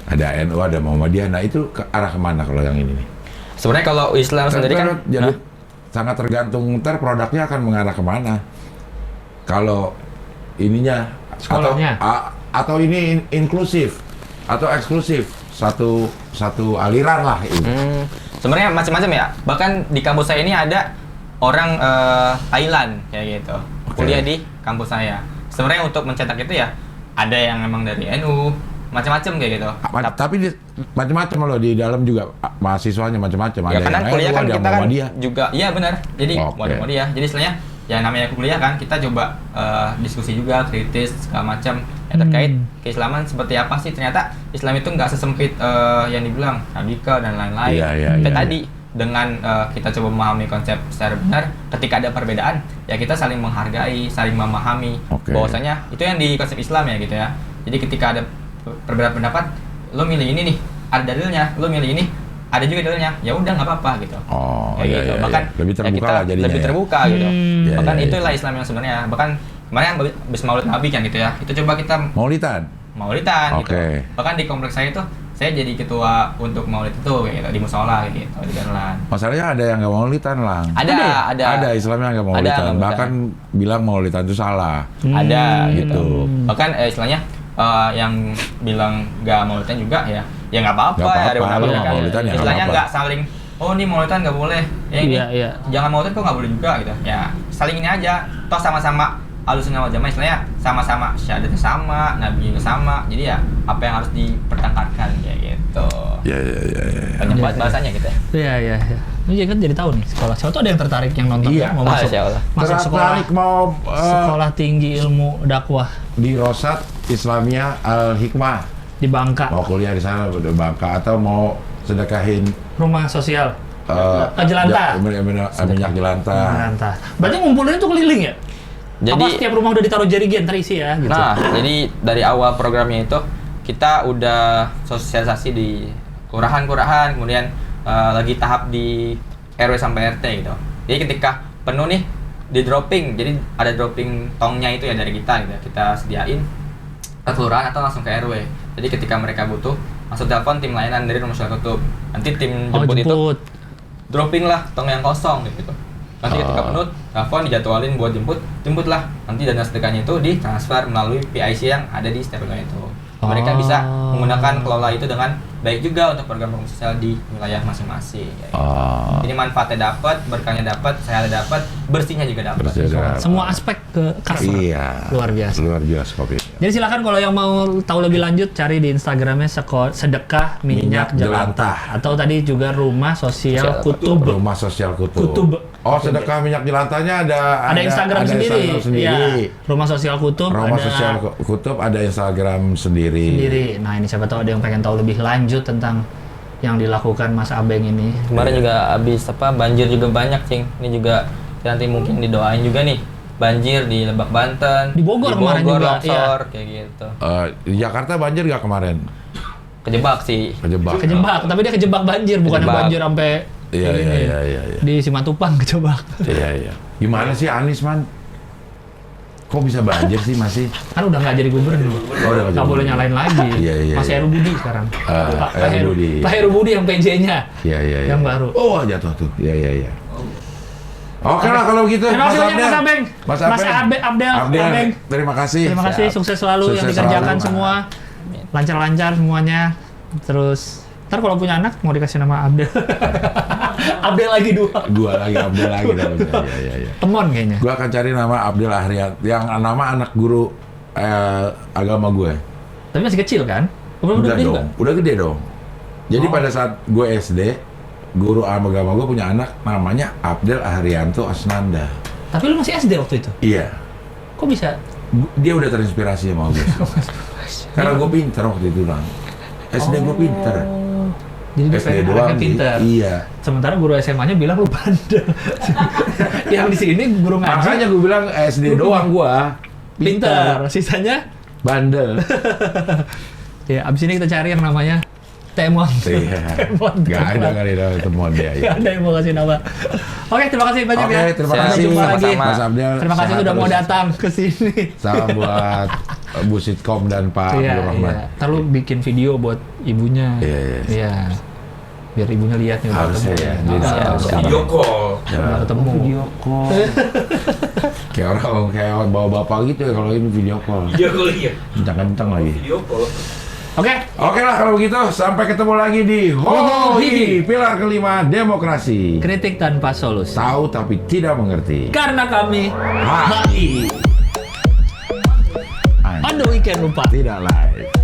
ada NU, ada Muhammadiyah. Nah itu ke arah kemana kalau yang ini nih? Sebenarnya kalau Islam sendiri kan jadi sangat tergantung produknya akan mengarah kemana. Kalau ininya Sekolahnya. atau ini inklusif atau eksklusif satu aliran lah ini. Sebenarnya macam-macam ya. Bahkan di kampus saya ini ada orang Thailand kayak gitu. Oke. Kuliah di kampus saya. Sebenarnya untuk mencetak itu ya ada yang memang dari NU, macam-macam kayak gitu. Tapi macam-macam loh di dalam juga mahasiswanya macam-macam. Ya karena kuliah kan kita kan Muhammadiyah. juga, iya benar. Jadi Oke. Muhammadiyah. Jadi istilahnya ya namanya kuliah kan kita coba diskusi juga, kritis segala macam ya, terkait keislaman seperti apa sih. Ternyata Islam itu nggak sesempit yang dibilang radikal dan lain-lain. Iya. Tadi dengan kita coba memahami konsep secara benar, ketika ada perbedaan ya kita saling menghargai, saling memahami bahwasanya itu yang di konsep Islam ya gitu ya. Jadi ketika ada perbedaan pendapat, lo milih ini nih, ada dalilnya, lo milih ini, ada juga dalilnya, ya udah nggak apa-apa gitu. Iya, gitu. Bahkan lebih terbuka kita lah jadinya. lebih terbuka gitu. Iya, Bahkan iya, itulah Islam yang sebenarnya. Bahkan kemarin yang habis Maulid Nabi kan gitu ya. Itu coba kita Maulidan. gitu. Bahkan di kompleks saya itu saya jadi ketua untuk Maulid itu kayak gitu, di musola kayak gitu, di Darlan. Masalahnya ada yang nggak Maulidan lang. Ada Islamnya nggak Maulidan. Bahkan bilang Maulidan itu salah. Ada gitu. Gitu. Bahkan istilahnya yang bilang nggak Maulidan juga ya nggak apa-apa Nggak ya, apa-apa, ada lu kan. Maulidan ya nggak Istilahnya apa-apa. nggak saling oh ini maulidan nggak boleh, ya ini Iya. jangan maulidan kok nggak boleh juga gitu. Ya saling ini aja, toh sama-sama Ahlussunnah wal Jamaah, istilahnya sama-sama syahadatnya sama, nabinya sama, jadi ya apa yang harus dipertengkarkan kayak gitu. Ya. Banyak banget bahasanya gitu ya. Iya. Ini kan jadi tahu nih sekolah. Siapa tuh ada yang tertarik yang nonton Iya. mau masuk Masya Allah. masuk sekolah Tertarik mau sekolah tinggi ilmu dakwah di Rosat Islamiyah Al Hikmah, di Bangka, mau kuliah di sana di Bangka atau mau sedekahin rumah sosial ya, Jelantah. minyak jelantah. Jelantah. Berarti ngumpulinnya tuh keliling ya? Apa Jadi setiap rumah udah ditaruh jerigen terisi ya gitu? nah, jadi dari awal programnya itu kita udah sosialisasi di kelurahan-kelurahan, kemudian lagi tahap di RW sampai RT gitu. Jadi ketika penuh nih di dropping, jadi ada dropping tongnya itu ya dari kita gitu. Kita sediain ke kelurahan atau langsung ke RW. Jadi ketika mereka butuh, langsung telepon tim layanan dari Rumah Sosial Kutub. Nanti tim jemput itu dropping lah tong yang kosong gitu. Nanti ketika penuh, telepon dijadwalin buat jemputlah. Nanti dana sedekahnya itu ditransfer melalui PIC yang ada di setiap wilayah itu. Mereka bisa menggunakan kelola itu dengan baik juga untuk program sosial di wilayah masing-masing. Gitu. Jadi manfaatnya dapat, berkahnya dapat, sehatnya dapat, bersihnya juga dapat. Semua aspek ke cover. Iya. Luar biasa. Luar biasa kopi. Jadi silakan kalau yang mau tahu lebih lanjut cari di Instagramnya sedekah minyak jelantah atau tadi juga Rumah Sosial Kutub. Rumah Sosial Kutub. Oh, sedekah minyak jelantahnya ada Instagram sendiri. Iya. Rumah Sosial Kutub. Rumah Sosial Kutub ada Instagram sendiri. Nah, ini siapa tahu ada yang pengen tahu lebih lanjut tentang yang dilakukan Mas Abeng ini. Kemarin juga habis banjir juga banyak, Cing. Ini juga nanti mungkin didoain juga nih. Banjir di Lebak Banten, Di Bogor kemarin juga, longsor, kayak gitu. Di Jakarta banjir nggak kemarin? Kejebak sih. Kejebak. Tapi dia kejebak banjir, bukan Kejebak. banjir sampai Iya. di Simatupang kejebak. Iya. Gimana sih Anies, Man? Kok bisa banjir sih masih? Kan udah nggak jadi gubernur. Udah Nggak boleh nyalain lagi. Iya. Masih Heru Budi sekarang. Heru Pak Heru Budi yang PJ-nya. Iya. Yang baru. Oh, jatuh tuh. Iya. Oke lah kalau gitu. Terima kasih banyak Mas Abeng. Mas Abdel. Terima kasih. Terima kasih, sukses selalu yang Sukses dikerjakan selalu. semua. Lancar-lancar semuanya. Terus ntar kalau punya anak mau dikasih nama Abdel. Abdel lagi 2. Gua lagi Abdel lagi namanya. Iya. Temon kayaknya. Gua akan cari nama Abdel Ahriat yang nama anak guru agama gue. Tapi masih kecil kan? Udah gede juga? Udah gede dong. Jadi pada saat gue SD, guru agama gue punya anak namanya Abdel Ahrianto Asnanda. Tapi lu masih SD waktu itu? Iya. Kok bisa? Dia udah terinspirasi sama gue. Karena gue pinter waktu itu lang. SD gue pinter. Jadi dia SD pengen doang anaknya pinter. Iya. Sementara guru SMA-nya bilang lu bandel. Yang di sini guru ngaji Makanya gue bilang SD doang gue pinter. Sisanya bandel. ya abis ini kita cari yang namanya Temon. Iya. Temon. Gak ada kali ada temuan dia. Gak ada yang mau kasih nama. Oke, terima kasih banyak Oke, ya. terima Sampai kasih jumpa lagi. sama-sama. Mas Abdel. Terima kasih Sehat sudah mau terus. datang ke sini. Salam buat Bu Sitkom dan Pak Abdul Rahman. Ntar lu bikin video buat ibunya. Iya. Biar ibunya lihat nih. udah Harusnya ketemu. ya. Jadi Ah, harus Video call. udah ketemu. Video Kayak orang bawa bapak gitu ya kalau ini video call. Video call iya. Kencang-kencang lagi. Video call. Oke. Oke lah kalau begitu sampai ketemu lagi di Hohi pilar kelima demokrasi. Kritik tanpa solusi. Tahu tapi tidak mengerti. Karena kami HI. on the weekend lupa. Tidak live.